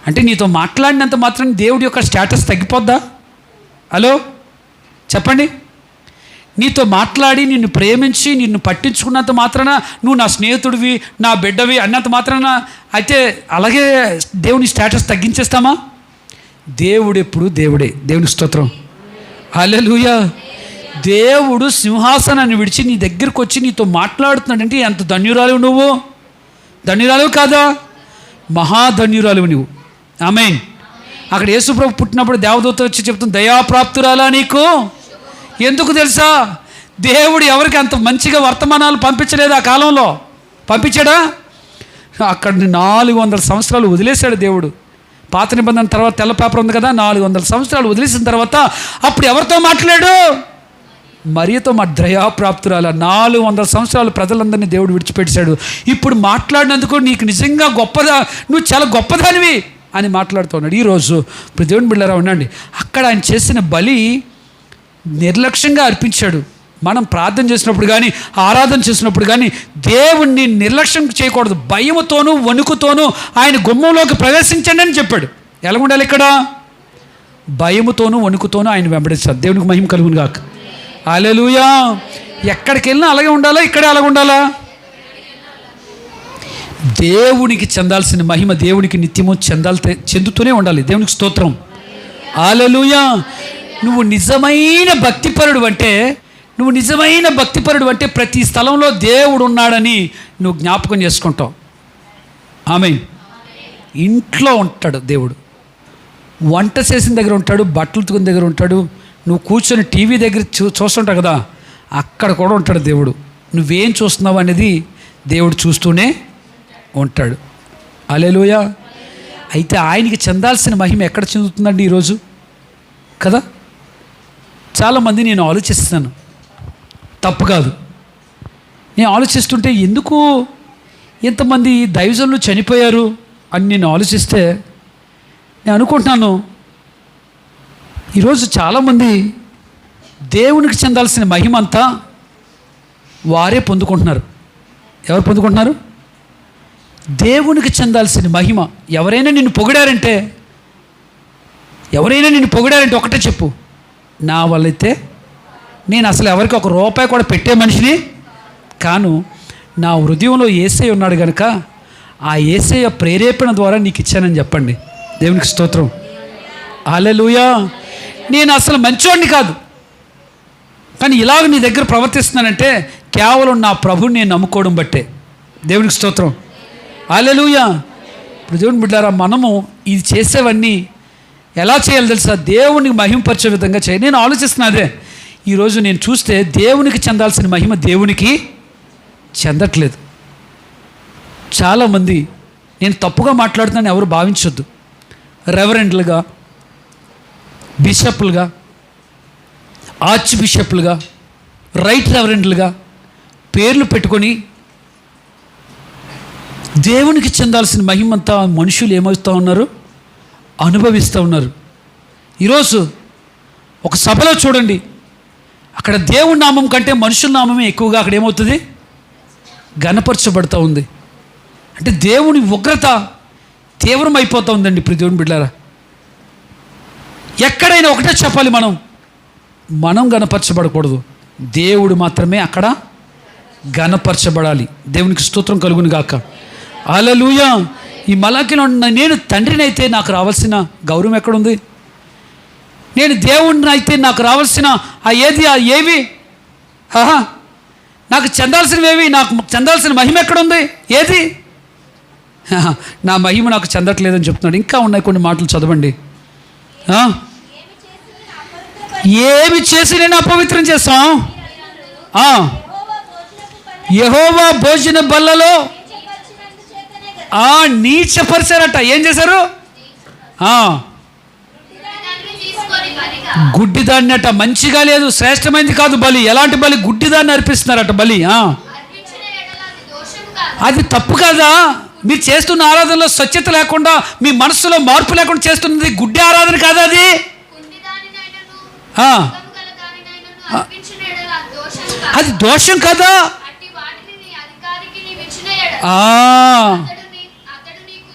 అంటే నీతో మాట్లాడినంత మాత్రం దేవుడి యొక్క స్టేటస్ తగ్గిపోద్దా? హలో చెప్పండి. నీతో మాట్లాడి నిన్ను ప్రేమించి నిన్ను పట్టించుకున్నంత మాత్రాన నువ్వు నా స్నేహితుడివి, నా బిడ్డవి అన్నంత మాత్రాన అయితే అలాగే దేవుని స్టేటస్ తగ్గించేస్తామా? దేవుడు ఎప్పుడు దేవుడే. దేవుని స్తోత్రం. హల్లెలూయా. దేవుడు సింహాసనాన్ని విడిచి నీ దగ్గరికి వచ్చి నీతో మాట్లాడుతున్నాడంటే ఎంత ధన్యురాలు నువ్వు. ధన్యురాలు కాదా? మహాధన్యురాలు నువ్వు. ఆమేన్. అక్కడ యేసుప్రభు పుట్టినప్పుడు దేవదూత వచ్చి చెప్తుంది, దయాప్రాప్తురాలా నీకు. ఎందుకు తెలుసా? దేవుడు ఎవరికి అంత మంచిగా వర్తమానాలు పంపించలేదు ఆ కాలంలో. పంపించాడా? అక్కడ 400 సంవత్సరాలు వదిలేశాడు దేవుడు. పాత నిబంధన తర్వాత తెల్ల పేపర్ ఉంది కదా, 400 సంవత్సరాలు వదిలేసిన తర్వాత అప్పుడు ఎవరితో మాట్లాడాడు? మరియతో మా దయాప్రాప్తురాల. 400 సంవత్సరాలు ప్రజలందరినీ దేవుడు విడిచిపెట్టాడు. ఇప్పుడు మాట్లాడినందుకు నీకు నిజంగా గొప్పదా, నువ్వు చాలా గొప్పదానివి అని మాట్లాడుతున్నాడు. ఈరోజు ఇప్పుడు దేవుని బిడ్డలారా ఉండండి, అక్కడ ఆయన చేసిన బలి నిర్లక్ష్యంగా అర్పించాడు. మనం ప్రార్థన చేసినప్పుడు కానీ ఆరాధన చేసినప్పుడు కానీ దేవుణ్ణి నిర్లక్ష్యం చేయకూడదు. భయముతోనూ వణుకుతోనూ ఆయన గుమ్మంలోకి ప్రవేశించండి అని చెప్పాడు. ఎలా ఉండాలి? ఇక్కడ భయముతోనూ వణుకుతోనూ ఆయన వెంబడించాలి. దేవునికి మహిమ కలుగును గాక. హల్లెలూయా. ఎక్కడికి వెళ్ళినా అలాగే ఉండాలా? ఇక్కడే అలాగే ఉండాలా? దేవునికి చెందాల్సిన మహిమ దేవునికి నిత్యము చెందుతూనే ఉండాలి. దేవునికి స్తోత్రం. హల్లెలూయా. నువ్వు నిజమైన భక్తిపరుడు అంటే ప్రతి స్థలంలో దేవుడు ఉన్నాడని నువ్వు జ్ఞాపకం చేసుకుంటావు. ఆమేన్. ఇంట్లో ఉంటాడు దేవుడు, వంట చేసిన దగ్గర ఉంటాడు, బట్టలు ఉతుకున్న దగ్గర ఉంటాడు, నువ్వు కూర్చొని టీవీ దగ్గర చూస్తుంటావు కదా, అక్కడ కూడా ఉంటాడు దేవుడు. నువ్వేం చూస్తున్నావు అనేది దేవుడు చూస్తూనే ఉంటాడు. హల్లెలూయా. అయితే ఆయనకి చెందాల్సిన మహిమ ఎక్కడ చెందుతుందండి ఈరోజు కదా? చాలామంది నేను ఆలోచిస్తున్నాను, తప్పు కాదు. నేను ఆలోచిస్తుంటే ఎందుకు ఇంతమంది దైవజనులు చనిపోయారు అని నేను ఆలోచిస్తే నేను అనుకుంటున్నాను, ఈరోజు చాలామంది దేవునికి చెందాల్సిన మహిమ అంతా వారే పొందుకుంటున్నారు. ఎవరు పొందుకుంటున్నారు? దేవునికి చెందాల్సిన మహిమ. ఎవరైనా నిన్ను పొగిడారంటే ఒకటే చెప్పు, నా వల్లైతే నేను అసలు ఎవరికి ఒక రూపాయి కూడా పెట్టే మనిషిని కాను. నా హృదయంలో యేసయ్య ఉన్నాడు కనుక ఆ యేసయ్య ప్రేరేపణ ద్వారా నీకు ఇచ్చానని చెప్పండి. దేవునికి స్తోత్రం. హల్లెలూయా. నేను అసలు మంచోడిని కాదు, కానీ ఇలాగ నీ దగ్గర ప్రవర్తిస్తున్నానంటే కేవలం నా ప్రభుని నేను నమ్ముకోవడం బట్టే. దేవునికి స్తోత్రం. హల్లెలూయా. ఇప్పుడు దేవుని బిడ్డారా, మనము ఇది చేసేవన్నీ ఎలా చేయాలి తెలుసా? దేవునికి మహిమపరిచే విధంగా చేయాలి. నేను ఆలోచిస్తున్నా అదే. ఈరోజు నేను చూస్తే దేవునికి చెందాల్సిన మహిమ దేవునికి చెందట్లేదు. చాలామంది, నేను తప్పుగా మాట్లాడుతున్నాను ఎవరు భావించొద్దు, రెవరెండ్లుగా, బిషప్లుగా, ఆర్చ్ బిషప్లుగా, రైట్ రెవరెండ్లుగా పేర్లు పెట్టుకొని దేవునికి చెందాల్సిన మహిమంతా మనుషులు ఏమవుతూ ఉన్నారు? అనుభవిస్తూ ఉన్నారు. ఈరోజు ఒక సభలో చూడండి, అక్కడ దేవుని నామం కంటే మనుషుల నామమే ఎక్కువగా అక్కడ ఏమవుతుంది? ఘనపరచబడుతూ ఉంది. అంటే దేవుని ఉగ్రత తీవ్రమైపోతూ ఉందండి. ఇప్పుడు దేవుని బిడ్డలారా, ఎక్కడైనా ఒకటే చెప్పాలి, మనం ఘనపరచబడకూడదు, దేవుడు మాత్రమే అక్కడ ఘనపరచబడాలి. దేవునికి స్తోత్రం కలుగును గాక. హల్లెలూయా. ఈ మలాకీలో నేను తండ్రిని అయితే నాకు రావాల్సిన గౌరవం ఎక్కడుంది? నేను దేవుడిని అయితే నాకు రావాల్సిన ఏవి నాకు చెందాల్సినవేవి, నాకు చెందాల్సిన మహిమ ఎక్కడుంది? ఏది? నా మహిమ నాకు చెందట్లేదని చెప్తున్నాడు. ఇంకా ఉన్నాయి కొన్ని మాటలు చదవండి. ఏమి చేసి నేను అపవిత్రం చేస్తాం? యెహోవా భోజన బల్లలో నీచపరిచారట. ఏం చేశారు? గుడ్డిదాన్ని అట. మంచిగా లేదు, శ్రేష్టమైనది కాదు బలి. ఎలాంటి బలి? గుడ్డిదాన్ని అర్పిస్తున్నారట బలి. అది తప్పు కాదా? మీరు చేస్తున్న ఆరాధనలో స్వచ్ఛత లేకుండా, మీ మనస్సులో మార్పు లేకుండా చేస్తున్నది గుడ్డి ఆరాధన కాదా? అది దోషం కదా? ఆ, అతడు నీకు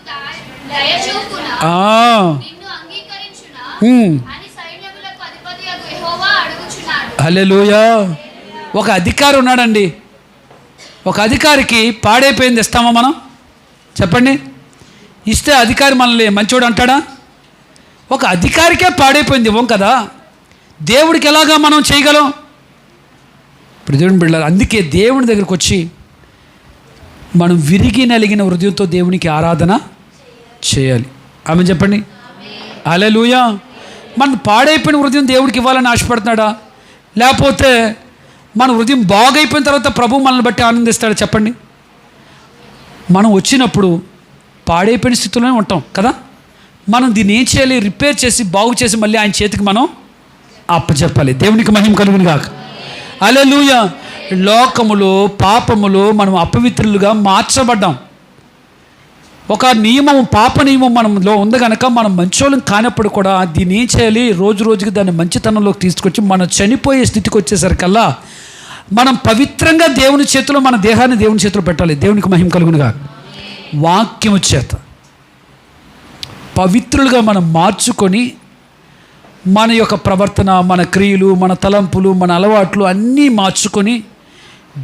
దయ చూపునా ఆ. నిన్ను అంగీకరించునా ఉమ్. అని సైన్యములకు అధిపతియగు యెహోవా అడుగుచున్నాడు. హల్లెలూయా. ఒక అధికారి ఉన్నాడండి. ఒక అధికారికి పాడైపోయింది ఇస్తామా మనం? చెప్పండి. ఇస్తే అధికారి మనల్ని మంచోడు అంటాడా? ఒక అధికారికే పాడైపోయింది ఇవ్వం కదా, దేవుడికి ఎలాగా మనం చేయగలం? ఇప్పుడు దేవుని బిడ్డలారా, అందుకే దేవుని దగ్గరికి వచ్చి మనం విరిగి నలిగిన హృదయంతో దేవునికి ఆరాధన చేయాలి. ఆమె చెప్పండి. హల్లెలూయా. మనం పాడైపోయిన హృదయం దేవుడికి ఇవ్వాలని ఆశపడుతున్నాడా? లేకపోతే మన హృదయం బాగైపోయిన తర్వాత ప్రభు మనల్ని బట్టి ఆనందిస్తాడా? చెప్పండి. మనం వచ్చినప్పుడు పాడైపోయిన స్థితిలోనే ఉంటాం కదా. మనం దీన్ని ఏం చేయాలి? రిపేర్ చేసి బాగు చేసి మళ్ళీ ఆయన చేతికి మనం అప్పచెప్పాలి. దేవునికి మహిమ కలుగును గాక. హల్లెలూయా. లోకములో పాపములో మనం అపవిత్రులుగా మార్చబడ్డాం. ఒక నియమం, పాప నియమం మనలో ఉంది కనుక మనం మంచోళ్ళం కానప్పుడు కూడా దీన్ని ఏం చేయాలి? రోజు రోజుకి దాన్ని మంచితనంలోకి తీసుకొచ్చి మనం చనిపోయే స్థితికి వచ్చేసరికల్లా మనం పవిత్రంగా దేవుని చేతిలో మన దేహాన్ని దేవుని చేతిలో పెట్టాలి. దేవునికి మహిమ కలుగునుగా. వాక్యము చేత పవిత్రులుగా మనం మార్చుకొని మన యొక్క ప్రవర్తన, మన క్రియలు, మన తలంపులు, మన అలవాట్లు అన్నీ మార్చుకొని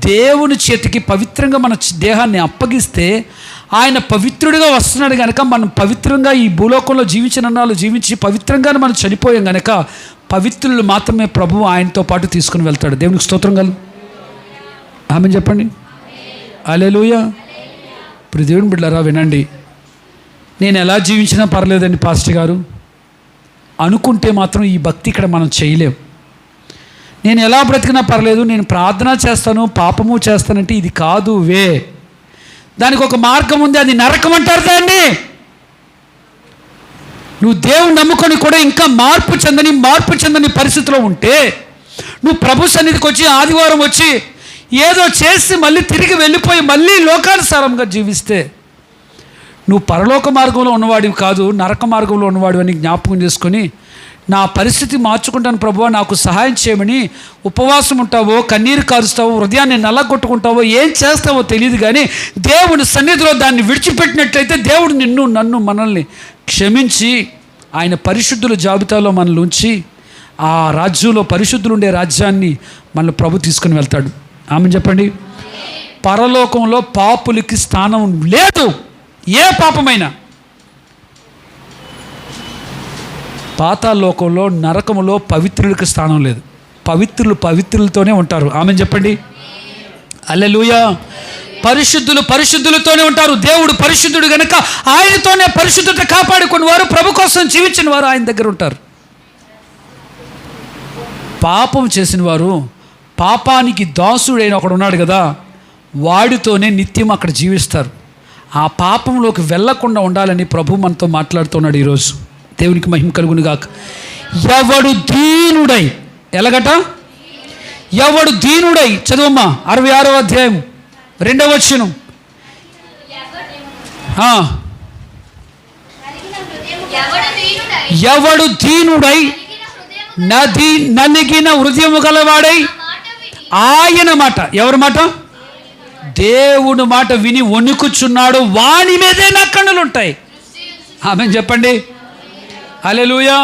దేవుని చేతికి పవిత్రంగా మన దేహాన్ని అప్పగిస్తే ఆయన పవిత్రుడిగా వస్తున్నాడు కనుక మనం పవిత్రంగా ఈ భూలోకంలో జీవించిన నాళ్ళు జీవించి పవిత్రంగానే మనం చనిపోయాం కనుక పవిత్రులు మాత్రమే ప్రభువు ఆయనతో పాటు తీసుకుని వెళ్తాడు. దేవునికి స్తోత్రం కలు. ఆమె చెప్పండి. హల్లెలూయా. ఇప్పుడు దేవుని బిడ్డలారా వినండి. నేను ఎలా జీవించినా పర్లేదండి పాస్టర్ గారు అనుకుంటే మాత్రం ఈ భక్తి ఇక్కడ మనం చేయలేం. నేను ఎలా బ్రతికినా పర్లేదు, నేను ప్రార్థన చేస్తాను, పాపము చేస్తానంటే ఇది కాదు వే. దానికి ఒక మార్గం ఉంది, అది నరకం అంటారు దాన్ని. నువ్వు దేవుని నమ్ముకొని కూడా ఇంకా మార్పు చెందని పరిస్థితిలో ఉంటే, నువ్వు ప్రభు సన్నిధికి వచ్చి ఆదివారం వచ్చి ఏదో చేసి మళ్ళీ తిరిగి వెళ్ళిపోయి మళ్ళీ లోకానుసారంగా జీవిస్తే నువ్వు పరలోక మార్గంలో ఉన్నవాడివి కాదు, నరక మార్గంలో ఉన్నవాడివి అని జ్ఞాపకం చేసుకొని నా పరిస్థితి మార్చుకుంటాను ప్రభువా, నాకు సహాయం చేయమని ఉపవాసం ఉంటావో, కన్నీరు కారుస్తావో, హృదయాన్ని నల్లగొట్టుకుంటావో, ఏం చేస్తావో తెలియదు కానీ దేవుని సన్నిధిలో దాన్ని విడిచిపెట్టినట్లయితే దేవుడు నన్ను మనల్ని క్షమించి ఆయన పరిశుద్ధుల జాబితాలో మనల్ని ఉంచి ఆ రాజ్యంలో పరిశుద్ధులు ఉండే రాజ్యాన్ని మనల్ని ప్రభు తీసుకుని వెళ్తాడు. ఆమె చెప్పండి. పరలోకంలో పాపులకి స్థానం లేదు. ఏ పాపమైనా పాతాళలోకంలో, నరకములో పవిత్రులకి స్థానం లేదు. పవిత్రులతోనే ఉంటారు. ఆమె చెప్పండి. హల్లెలూయా. పరిశుద్ధులతోనే ఉంటారు. దేవుడు పరిశుద్ధుడు కనుక ఆయనతోనే పరిశుద్ధత కాపాడుకుని వారు, ప్రభు కోసం జీవించిన వారు ఆయన దగ్గర ఉంటారు. పాపం చేసిన వారు, పాపానికి దాసుడైన ఒకడు ఉన్నాడు కదా, వాడితోనే నిత్యం అక్కడ జీవిస్తారు. ఆ పాపంలోకి వెళ్లకుండా ఉండాలని ప్రభు మనతో మాట్లాడుతున్నాడు ఈరోజు. దేవునికి మహిమ కలుగును గాక. ఎవడు దీనుడై, ఎలాగట? ఎవడు దీనుడై, చదువమ్మా 66వ అధ్యాయం 2వ వచనం. ఎవడు దీనుడై నలిగిన హృదయము గలవాడై ఆయన మాట, ఎవరి మాట? దేవుని మాట విని వణుకుచున్నాడు, వాని మీదే నా కన్నులు ఉంటాయి. ఆమె చెప్పండి. హల్లెలూయా.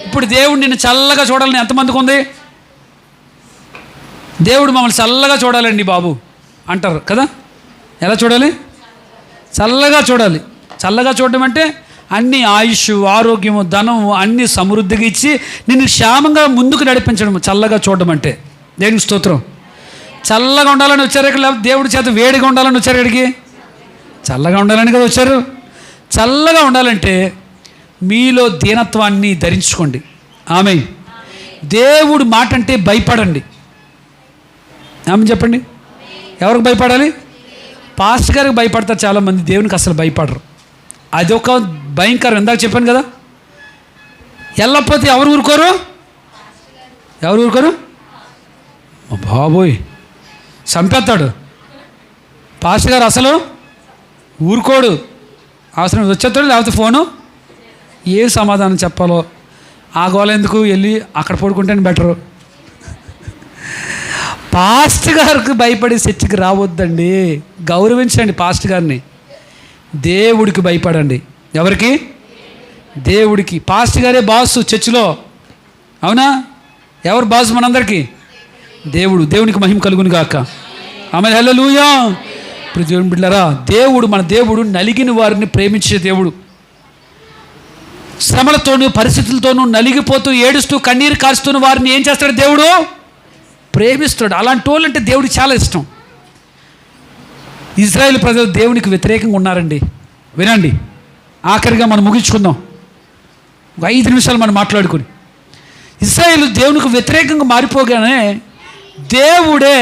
ఇప్పుడు దేవుడు నిన్ను చల్లగా చూడాలని ఎంతమందికి ఉంది? దేవుడు మమ్మల్ని చల్లగా చూడాలండి బాబు అంటారు కదా. ఎలా చూడాలి? చల్లగా చూడాలి. చల్లగా చూడడం అంటే అన్ని ఆయుష్, ఆరోగ్యము, ధనము అన్నీ సమృద్ధిగా ఇచ్చి నిన్ను క్షేమంగా ముందుకు నడిపించడం చల్లగా చూడడం అంటే. దేవునికి స్తోత్రం. చల్లగా ఉండాలని వచ్చారు ఇక్కడ, దేవుడి చేత వేడిగా ఉండాలని వచ్చారు ఇక్కడికి? చల్లగా ఉండాలని కదా వచ్చారు. చల్లగా ఉండాలంటే మీలో దీనత్వాన్ని ధరించుకోండి. ఆమె దేవుడు మాట అంటే భయపడండి. ఆమె చెప్పండి. ఎవరికి భయపడాలి? పాస్టర్ గారికి భయపడతారు చాలామంది, దేవునికి అసలు భయపడరు. అదొక భయంకరం. ఇందాక చెప్పాను కదా, వెళ్ళకపోతే ఎవరు ఊరుకోరు? బాబోయ్ చంపేస్తాడు పాస్టర్ గారు, అసలు ఊరుకోడు. అవసరం వచ్చేస్తాడు, లేకపోతే ఫోను ఏ సమాధానం చెప్పాలో ఆ గోల ఎందుకు, వెళ్ళి అక్కడ పడుకుంటేనే బెటరు. పాస్టర్ గారికి భయపడి చర్చికి రావద్దండి. గౌరవించండి పాస్టర్ గారిని. దేవుడికి భయపడండి. ఎవరికి? దేవుడికి. పాస్టర్ గారే బాసు చర్చిలో, అవునా? ఎవరు బాసు మనందరికీ? దేవుడు. దేవునికి మహిమ కలుగును గాక. ఆమేన్, హల్లెలూయా. ఇప్పుడు దేవుని బిడ్డలారా, దేవుడు, మన దేవుడు నలిగిన వారిని ప్రేమించే దేవుడు. శ్రమలతోనూ పరిస్థితులతోనూ నలిగిపోతూ ఏడుస్తూ కన్నీరు కారుస్తున్న వారిని ఏం చేస్తాడు? దేవుడు ప్రేమిస్తాడు. అలాంటి వాళ్ళు అంటే దేవుడికి చాలా ఇష్టం. ఇజ్రాయేల్ ప్రజలు దేవునికి వ్యతిరేకంగా ఉన్నారండి. వినండి, ఆఖరిగా మనం ముగించుకుందాం. 5 నిమిషాలు మనం మాట్లాడుకుని. ఇజ్రాయేల్ దేవునికి వ్యతిరేకంగా మారిపోగానే దేవుడే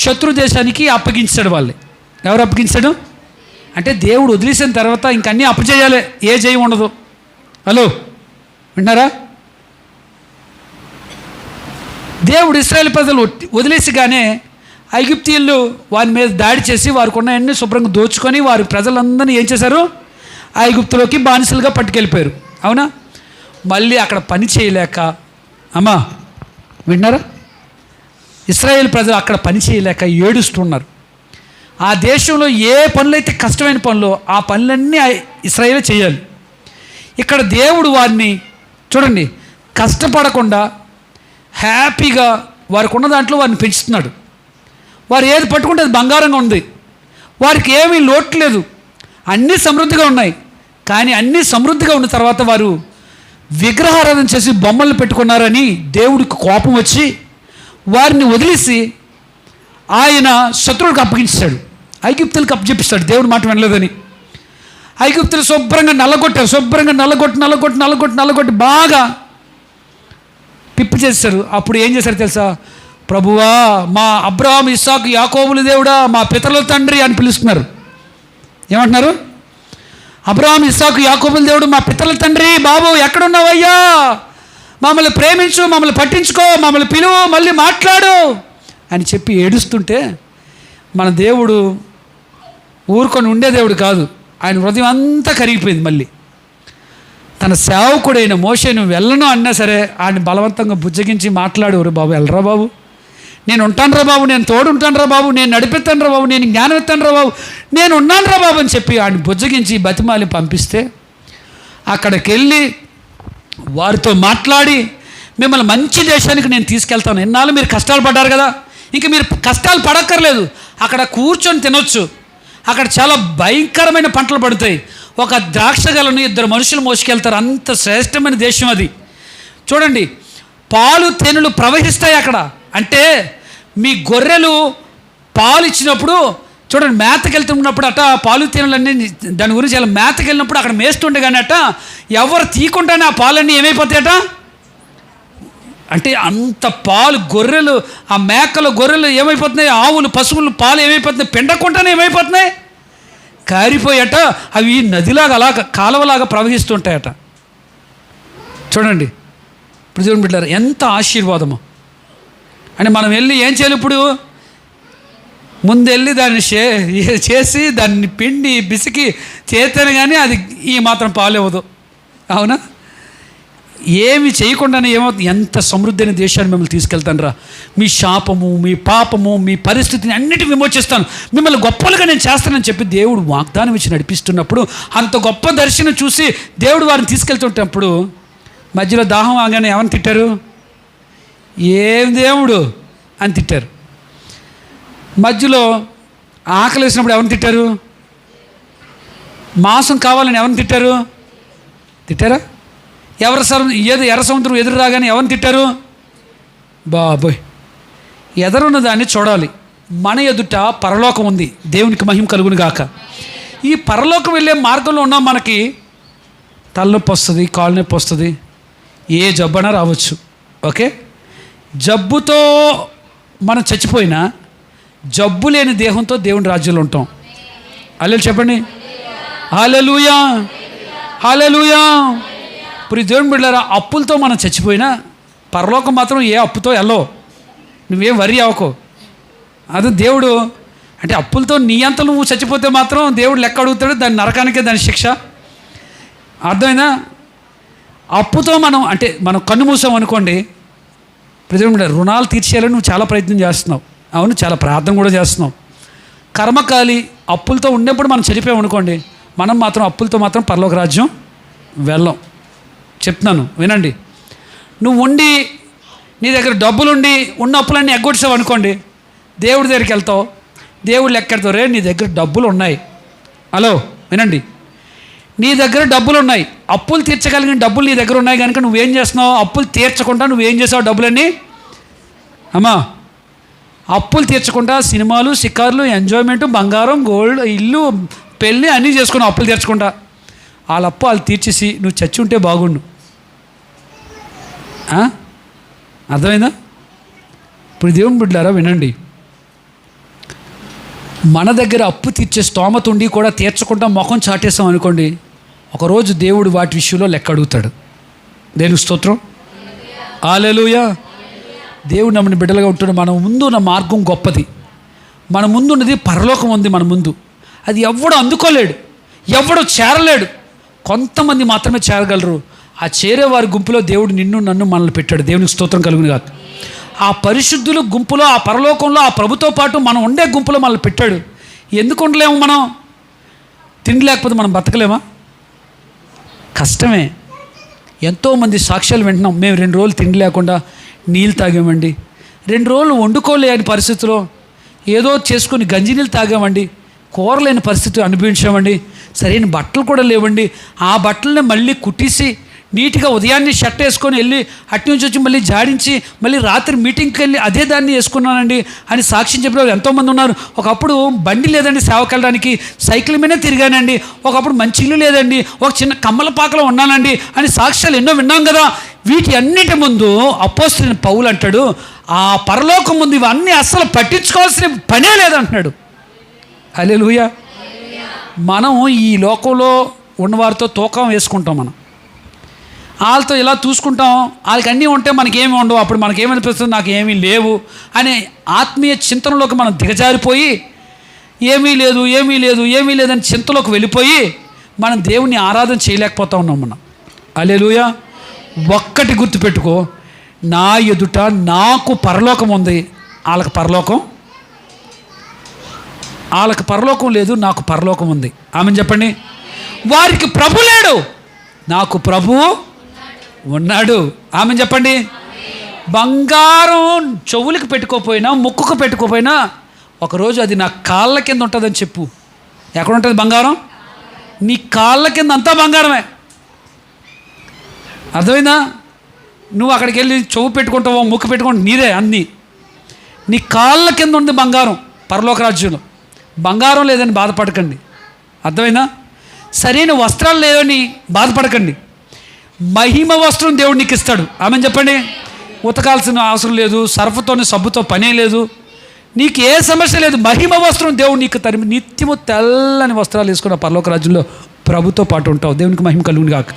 శత్రు దేశానికి అప్పగించాడు. వాళ్ళని ఎవరు అప్పగించాడు అంటే దేవుడు వదిలేసిన తర్వాత ఇంకన్నీ అప్పచేయాలి, ఏ జయం ఉండదు. హలో, వింటారా? దేవుడు ఇశ్రాయేలు ప్రజలు వదిలేసిగానే ఐగుప్తీయులు వారి మీద దాడి చేసి వారికి ఉన్న అన్ని శుభ్రంగా దోచుకొని వారి ప్రజలందరినీ ఏం చేశారు? ఐగుప్తులోకి బానిసలుగా పట్టుకెళ్ళిపోయారు. అవునా? మళ్ళీ అక్కడ పని చేయలేక, అమ్మా వింటున్నారా, ఇశ్రాయేలు ప్రజలు అక్కడ పని చేయలేక ఏడుస్తున్నారు. ఆ దేశంలో ఏ పనులైతే కష్టమైన పనులు ఆ పనులన్నీ ఇశ్రాయేలు చేయాలి. ఇక్కడ దేవుడు వారిని చూడండి కష్టపడకుండా హ్యాపీగా వారికి ఉన్న దాంట్లో వారిని పెంచుతున్నాడు. వారు ఏది పట్టుకుంటే అది బంగారంగా ఉంది. వారికి ఏమీ లోటు లేదు, అన్నీ సమృద్ధిగా ఉన్నాయి. కానీ అన్నీ సమృద్ధిగా ఉన్న తర్వాత వారు విగ్రహారాధన చేసి బొమ్మలు పెట్టుకున్నారని దేవుడికి కోపం వచ్చి వారిని వదిలేసి ఆయన శత్రువులకు అప్పగించాడు. ఐగుప్తులకు అప్పచెప్పిస్తాడు. దేవుడు మాట వినలేదని ఐగుప్తులు శుభ్రంగా నల్లగొట్టారు. శుభ్రంగా నల్లగొట్టి బాగా పిప్పి చేశారు. అప్పుడు ఏం చేశారు తెలుసా? ప్రభువా, మా అబ్రహాము ఇస్సాకు యాకోబుల దేవుడా, మా పితరుల తండ్రి అని పిలుస్తున్నారు. ఏమంటున్నారు? అబ్రహాము ఇస్సాకు యాకోబుల దేవుడు, మా పితరుల తండ్రి. బాబు ఎక్కడున్నావయ్యా? మమ్మల్ని ప్రేమించు, మమ్మల్ని పట్టించుకో, మమ్మల్ని పిలువు, మళ్ళీ మాట్లాడు అని చెప్పి ఏడుస్తుంటే మన దేవుడు ఊరుకొని ఉండే దేవుడు కాదు. ఆయన హృదయం అంతా కరిగిపోయింది. మళ్ళీ తన సేవకుడైన మోషే నువ్వు వెళ్ళను అన్నా సరే ఆయన బలవంతంగా బుజ్జగించి మాట్లాడేవారు. బాబు వెళ్ళరా బాబు, నేను ఉంటానురా బాబు, నేను తోడు ఉంటానురా బాబు, నేను నడిపెత్తానురా బాబు, నేను జ్ఞానం ఎత్తానురా బాబు, నేను ఉన్నానురా బాబు అని చెప్పి ఆయన బుజ్జగించి బతిమాలి పంపిస్తే అక్కడికి వెళ్ళి వారితో మాట్లాడి మిమ్మల్ని మంచి దేశానికి నేను తీసుకెళ్తాను. ఎన్నాళ్ళు మీరు కష్టాలు పడ్డారు కదా, ఇంక మీరు కష్టాలు పడక్కర్లేదు, అక్కడ కూర్చొని తినొచ్చు. అక్కడ చాలా భయంకరమైన పంటలు పడతాయి. ఒక ద్రాక్ష గలను 2 మనుషులు మోసుకెళ్తారు. అంత శ్రేష్టమైన దేశం అది. చూడండి, పాలు తేనెలు ప్రవహిస్తాయి అక్కడ. అంటే మీ గొర్రెలు పాలు ఇచ్చినప్పుడు చూడండి, మేతకి వెళ్తున్నప్పుడు అట పాలు తేనెలన్నీ దాని గురించి అలా మేతకి వెళ్ళినప్పుడు అక్కడ మేస్తుండే కానీ అట ఎవరు తీయకుండానే ఆ పాలన్నీ ఏమైపోతాయట అంటే అంత పాలు గొర్రెలు, ఆ మేకలు గొర్రెలు ఏమైపోతున్నాయి, ఆవులు పశువులు పాలు ఏమైపోతున్నాయి, పిండకుండానే ఏమైపోతున్నాయి, కారిపోయాట. అవి నదిలాగా అలాగ కాలువలాగా ప్రవహిస్తుంటాయట. చూడండి ఇప్పుడు చూడండి బిడ్డారు, ఎంత ఆశీర్వాదము. అని మనం వెళ్ళి ఏం చేయాలి? ఇప్పుడు ముందెళ్ళి దాన్ని చేసి దాన్ని పిండి బిసికి చేతేనే కానీ అది ఈ మాత్రం పాలేవదు. అవునా? ఏమి చేయకుండానే ఏమవుతుంది? ఎంత సమృద్ధి అయిన దేశాన్ని మిమ్మల్ని తీసుకెళ్తాను రా, మీ శాపము, మీ పాపము, మీ పరిస్థితిని అన్నిటిని విమోచిస్తాను, మిమ్మల్ని గొప్పలుగా నేను చేస్తానని చెప్పి దేవుడు వాగ్దానం ఇచ్చి నడిపిస్తున్నప్పుడు అంత గొప్ప దర్శనం చూసి దేవుడు వారిని తీసుకెళ్తుంటప్పుడు మధ్యలో దాహం ఆగానే ఎవరిని తిట్టారు? ఏం దేవుడు అని తిట్టారు. మధ్యలో ఆకలి వేసినప్పుడు ఎవరిని తిట్టారు? మాంసం కావాలని ఎవరిని తిట్టారు? తిట్టారా? ఏదో ఎర్ర సముద్రం ఎదురు రాగానే ఎవరిని తిట్టారు? బాబోయ్, ఎదురున్న దాన్ని చూడాలి. మన ఎదుట పరలోకం ఉంది. దేవునికి మహిమ కలుగును గాక. ఈ పరలోకం వెళ్ళే మార్గంలో ఉన్నాం. మనకి తలనొప్పి వస్తుంది, కాలు నొప్పి వస్తుంది, ఏ జబ్బైనా రావచ్చు. ఓకే, జబ్బుతో మనం చచ్చిపోయినా జబ్బు లేని దేహంతో దేవుని రాజ్యంలో ఉంటాం. హల్లెలూయా చెప్పండి. హల్లెలూయా, హల్లెలూయా. ఇప్పుడు దేవుని బిడ్డలారా, అప్పులతో మనం చచ్చిపోయినా పరలోకం మాత్రం ఏ అప్పుతో వెళ్ళవు. నువ్వేం వరి అవ్వకో. అదే దేవుడు అంటే అప్పులతో నీ అంత నువ్వు చచ్చిపోతే మాత్రం దేవుడు లెక్క అడుగుతాడు. దాని నరకానికే దాని శిక్ష. అర్థమైందా? అప్పుతో మనం అంటే మనం కన్ను మూసాం అనుకోండి, ప్రజలు రుణాలు తీర్చేయాలని నువ్వు చాలా ప్రయత్నం చేస్తున్నావు, అవును, చాలా ప్రార్థన కూడా చేస్తున్నావు. కర్మకాలి అప్పులతో ఉన్నప్పుడు మనం చనిపోయాం అనుకోండి, మనం మాత్రం అప్పులతో మాత్రం పరలోక రాజ్యం వెళ్ళం. చెప్తున్నాను వినండి. నువ్వు ఉండి నీ దగ్గర డబ్బులుండి ఉన్న అప్పులన్నీ ఎగ్గొట్టావు అనుకోండి, దేవుడి దగ్గరికి వెళ్తావు, దేవుడు లెక్కెడతావు, రే నీ దగ్గర డబ్బులు ఉన్నాయి. హలో వినండి, నీ దగ్గర డబ్బులు ఉన్నాయి, అప్పులు తీర్చగలిగిన డబ్బులు నీ దగ్గర ఉన్నాయి కనుక నువ్వేం చేస్తున్నావు? అప్పులు తీర్చకుండా నువ్వేం చేసావు? డబ్బులన్నీ అమ్మా అప్పులు తీర్చకుండా సినిమాలు, షికార్లు, ఎంజాయ్మెంట్, బంగారం, గోల్డ్, ఇల్లు, పెళ్ళి అన్నీ చేసుకున్నావు అప్పులు తీర్చకుండా. వాళ్ళ అప్పు వాళ్ళు తీర్చేసి నువ్వు చచ్చి ఉంటే బాగుండు. అర్థమైందా? ఇప్పుడు దేవుని బిడ్డలారా వినండి, మన దగ్గర అప్పు తీర్చే స్తోమత ఉండి కూడా తీర్చకుండా ముఖం చాటేసాం అనుకోండి, ఒకరోజు దేవుడు వాటి విషయంలో లెక్క అడుగుతాడు. దేవుని స్తోత్రం, హల్లెలూయా. దేవుడు నమ్మని బిడ్డలుగా ఉంటున్న మన ముందు ఉన్న మార్గం గొప్పది. మన ముందు ఉన్నది పరలోకం ఉంది. మన ముందు అది ఎవడు అందుకోలేడు, ఎవడు చేరలేడు. కొంతమంది మాత్రమే చేరగలరు. ఆ చేరేవారి గుంపులో దేవుడు నిన్ను నన్ను మనల్ని పెట్టాడు. దేవునికి స్తోత్రం కలుగును గాక. ఆ పరిశుద్ధుల గుంపులో, ఆ పరలోకంలో, ఆ ప్రభుతో పాటు మనం ఉండే గుంపులో మనల్ని పెట్టాడు. ఎందుకు ఉండలేము? మనం తిండి లేకపోతే మనం బతకలేమా? కష్టమే. ఎంతోమంది సాక్ష్యాలు వింటున్నాం. మేము 2 రోజులు తిండి లేకుండా నీళ్ళు తాగామండి, 2 రోజులు వండుకోలేని పరిస్థితిలో ఏదో చేసుకొని గంజి నీళ్ళు తాగామండి, కూర లేని పరిస్థితి అనుభవించామండి, సరైన బట్టలు కూడా లేవండి, ఆ బట్టలని మళ్ళీ కుట్టేసి నీట్గా ఉదయాన్నే షర్ట్ వేసుకొని వెళ్ళి అటు నుంచి వచ్చి మళ్ళీ జాడించి మళ్ళీ రాత్రి మీటింగ్కి వెళ్ళి అదే దాన్ని వేసుకున్నానండి అని సాక్ష్యం చెప్పిన వాళ్ళు ఎంతోమంది ఉన్నారు. ఒకప్పుడు బండి లేదండి సేవకి వెళ్ళడానికి, సైకిల్ మీదే తిరిగానండి. ఒకప్పుడు మంచి ఇల్లు లేదండి, ఒక చిన్న కమ్మలపాకలో ఉన్నానండి అని సాక్ష్యాలు ఎన్నో విన్నాం కదా. వీటి అన్నిటి ముందు అపోస్తలుడైన పౌలు అంటాడు, ఆ పరలోకం ముందు ఇవన్నీ అస్సలు పట్టించుకోవాల్సిన పనే లేదంటున్నాడు. హల్లెలూయా. మనం ఈ లోకంలో ఉన్నవారితో తూకం వేసుకుంటాం. మనం వాళ్ళతో ఇలా చూసుకుంటాం, వాళ్ళకి అన్నీ ఉంటే మనకేమీ ఉండవు. అప్పుడు మనకేమనిపిస్తుంది? నాకు ఏమీ లేవు అనే ఆత్మీయ చింతనలోకి మనం దిగజారిపోయి ఏమీ లేదు ఏమీ లేదు ఏమీ లేదని చింతలోకి వెళ్ళిపోయి మనం దేవుణ్ణి ఆరాధన చేయలేకపోతా ఉన్నాం మనం. హల్లెలూయా. ఒక్కటి గుర్తుపెట్టుకో, నా ఎదుట నాకు పరలోకం ఉంది, వాళ్ళకి పరలోకం లేదు, నాకు పరలోకం ఉంది. ఆమెను చెప్పండి. వారికి ప్రభు లేడు, నాకు ప్రభు ఉన్నాడు. ఆమెను చెప్పండి. బంగారం చెవులకు పెట్టుకోపోయినా, ముక్కుకు పెట్టుకోపోయినా ఒకరోజు అది నా కాళ్ళ కింద ఉంటుందని చెప్పు. ఎక్కడ ఉంటుంది బంగారం? నీ కాళ్ళ కింద అంతా బంగారమే. అర్థమైందా? నువ్వు అక్కడికి వెళ్ళి చెవు పెట్టుకుంటావో ముక్కు పెట్టుకుంటావు, నీదే అన్నీ. నీ కాళ్ళ కింద ఉంది బంగారం. పరలోక రాజ్యంలో బంగారం లేదని బాధపడకండి. అర్థమైందా? సరైన వస్త్రాలు లేవని బాధపడకండి. మహిమ వస్త్రం దేవుడు నీకు ఇస్తాడు. ఆమెను చెప్పండి. ఉతకాల్సిన అవసరం లేదు, సర్ఫతోని సబ్బుతో పనే లేదు, నీకు ఏ సమస్య లేదు. మహిమ వస్త్రం దేవుడు నీకు తరిమి నిత్యము తెల్లని వస్త్రాలు వేసుకున్న పరలోక రాజ్యంలో ప్రభుతో పాటు ఉంటావు. దేవునికి మహిమ కలుగును గాక.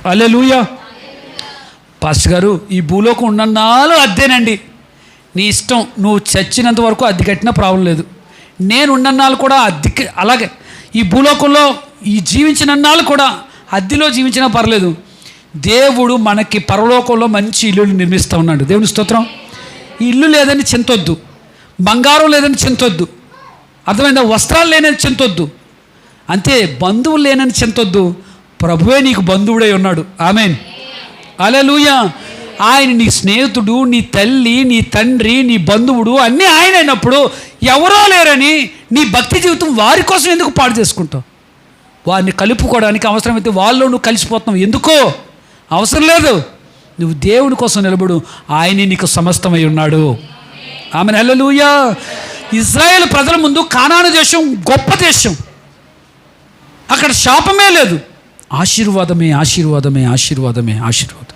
హల్లెలూయా. పాస్టర్ గారు, ఈ భూలోకం ఉన్నన్నాళ్ళు అద్దెనండి. నీ ఇష్టం, నువ్వు చచ్చినంత వరకు అద్దె కట్టినా ప్రాబ్లం లేదు. నేను ఉన్నన్నాళ్ళు కూడా అద్దెకి, అలాగే ఈ భూలోకంలో ఈ జీవించినన్నాళ్ళు కూడా అద్దెలో జీవించినా పర్లేదు. దేవుడు మనకి పరలోకంలో మంచి ఇల్లు నిర్మిస్తూ ఉన్నాడు. దేవుని స్తోత్రం. ఈ ఇల్లు లేదని చింతొద్దు, బంగారం లేదని చింతొద్దు, అర్థమైందా? వస్త్రాలు లేనని చింతొద్దు, అంతే. బంధువులు లేనని చింతొద్దు. ప్రభువే నీకు బంధువుడై ఉన్నాడు. ఆమేన్. హల్లెలూయా. ఆయన నీ స్నేహితుడు, నీ తల్లి, నీ తండ్రి, నీ బంధువుడు అన్నీ ఆయన అయినప్పుడు ఎవరో లేరని నీ భక్తి జీవితం వారి కోసం ఎందుకు పాడు చేసుకుంటావు? వారిని కలుపుకోవడానికి అవసరమైతే వాళ్ళలో నువ్వు కలిసిపోతున్నావు. ఎందుకో అవసరం లేదు. నువ్వు దేవుని కోసం నిలబడు, ఆయనే నీకు సమస్తమై ఉన్నాడు. ఆమెన్. హల్లెలూయా. ఇశ్రాయేలు ప్రజల ముందు కానాను దేశం గొప్ప దేశం, అక్కడ శాపమే లేదు, ఆశీర్వాదమే ఆశీర్వాదమే ఆశీర్వాదమే ఆశీర్వాదం.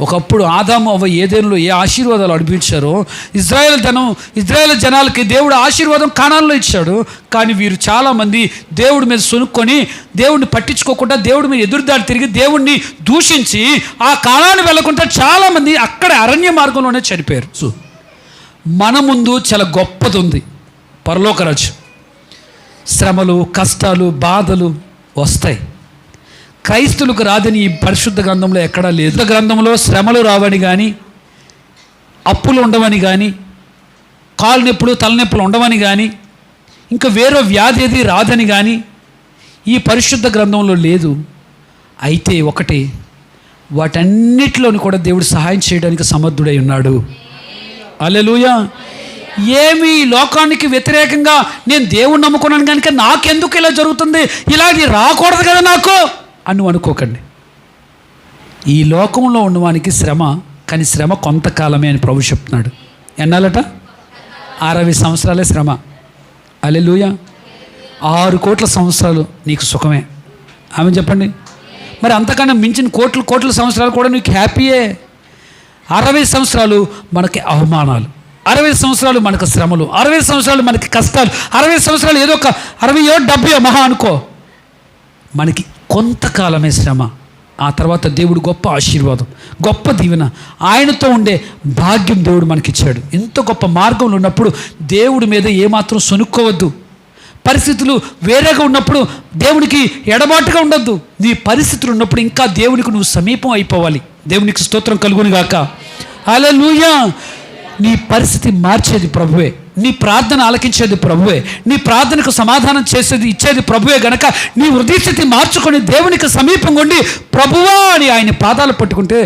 ఒకప్పుడు ఆదాము అవ్వ ఏదేనులో ఏ ఆశీర్వాదాలు అనిపించారో ఇజ్రాయేల్ జనాలకి దేవుడు ఆశీర్వాదం కానాన్లో ఇచ్చాడు. కానీ వీరు చాలామంది దేవుడి మీద సొనుక్కొని, దేవుడిని పట్టించుకోకుండా, దేవుడి మీద ఎదురుదాడి తిరిగి, దేవుడిని దూషించి ఆ కానాన్ని వెళ్ళకుండా చాలామంది అక్కడే అరణ్య మార్గంలోనే చనిపోయారు. సో మన ముందు చాలా గొప్పది ఉంది, పరలోక రాజ్యం. శ్రమలు, కష్టాలు, బాధలు వస్తాయి, క్రైస్తువులకు రాదని ఈ పరిశుద్ధ గ్రంథంలో ఎక్కడా లేదు. గ్రంథంలో శ్రమలు రావని కానీ, అప్పులు ఉండవని కానీ, కాలు నొప్పులు తలనొప్పులు ఉండవని కానీ, ఇంకా వేరే వ్యాధి ఏది రాదని కానీ ఈ పరిశుద్ధ గ్రంథంలో లేదు. అయితే ఒకటే, వాటన్నిటిలోని కూడా దేవుడు సహాయం చేయడానికి సమర్థుడై ఉన్నాడు. హల్లెలూయా. ఏమి లోకానికి వ్యతిరేకంగా నేను దేవుణ్ణి నమ్ముకున్నాను కనుక నాకెందుకు ఇలా జరుగుతుంది, ఇలాంటి రాకూడదు కదా నాకు అని నువ్వు అనుకోకండి. ఈ లోకంలో ఉన్నవానికి శ్రమ, కానీ శ్రమ కొంతకాలమే అని ప్రభు చెప్తున్నాడు. ఎన్నాలట? 60 సంవత్సరాలే శ్రమ. హల్లెలూయా. 6 కోట్ల సంవత్సరాలు నీకు సుఖమే. ఆమె చెప్పండి. మరి అంతకన్నా మించిన కోట్ల సంవత్సరాలు కూడా నీకు హ్యాపీయే. 60 సంవత్సరాలు మనకి అవమానాలు, 60 సంవత్సరాలు మనకు శ్రమలు, 60 సంవత్సరాలు మనకి కష్టాలు, 60 సంవత్సరాలు ఏదో ఒక 60 మహా అనుకో, మనకి కొంతకాలమే శ్రమ. ఆ తర్వాత దేవుడు గొప్ప ఆశీర్వాదం, గొప్ప దీవెన, ఆయనతో ఉండే భాగ్యం దేవుడు మనకిచ్చాడు. ఇంత గొప్ప మార్గంలో ఉన్నప్పుడు దేవుడి మీద ఏమాత్రం సొనుక్కోవద్దు. పరిస్థితులు వేరేగా ఉన్నప్పుడు దేవునికి ఎడబాటుగా ఉండొద్దు. నీ పరిస్థితులు ఉన్నప్పుడు ఇంకా దేవునికి నువ్వు సమీపం అయిపోవాలి. దేవునికి స్తోత్రం కలుగును గాక. హల్లెలూయా. నీ పరిస్థితి మార్చేది ప్రభువే, నీ ప్రార్థన ఆలకించేది ప్రభువే, నీ ప్రార్థనకు సమాధానం చేసేది ఇచ్చేది ప్రభువే. గనక నీ హృదయ స్థితి మార్చుకొని దేవునికి సమీపంగా ఉండి ప్రభువా అని ఆయన పాదాలు పట్టుకుంటే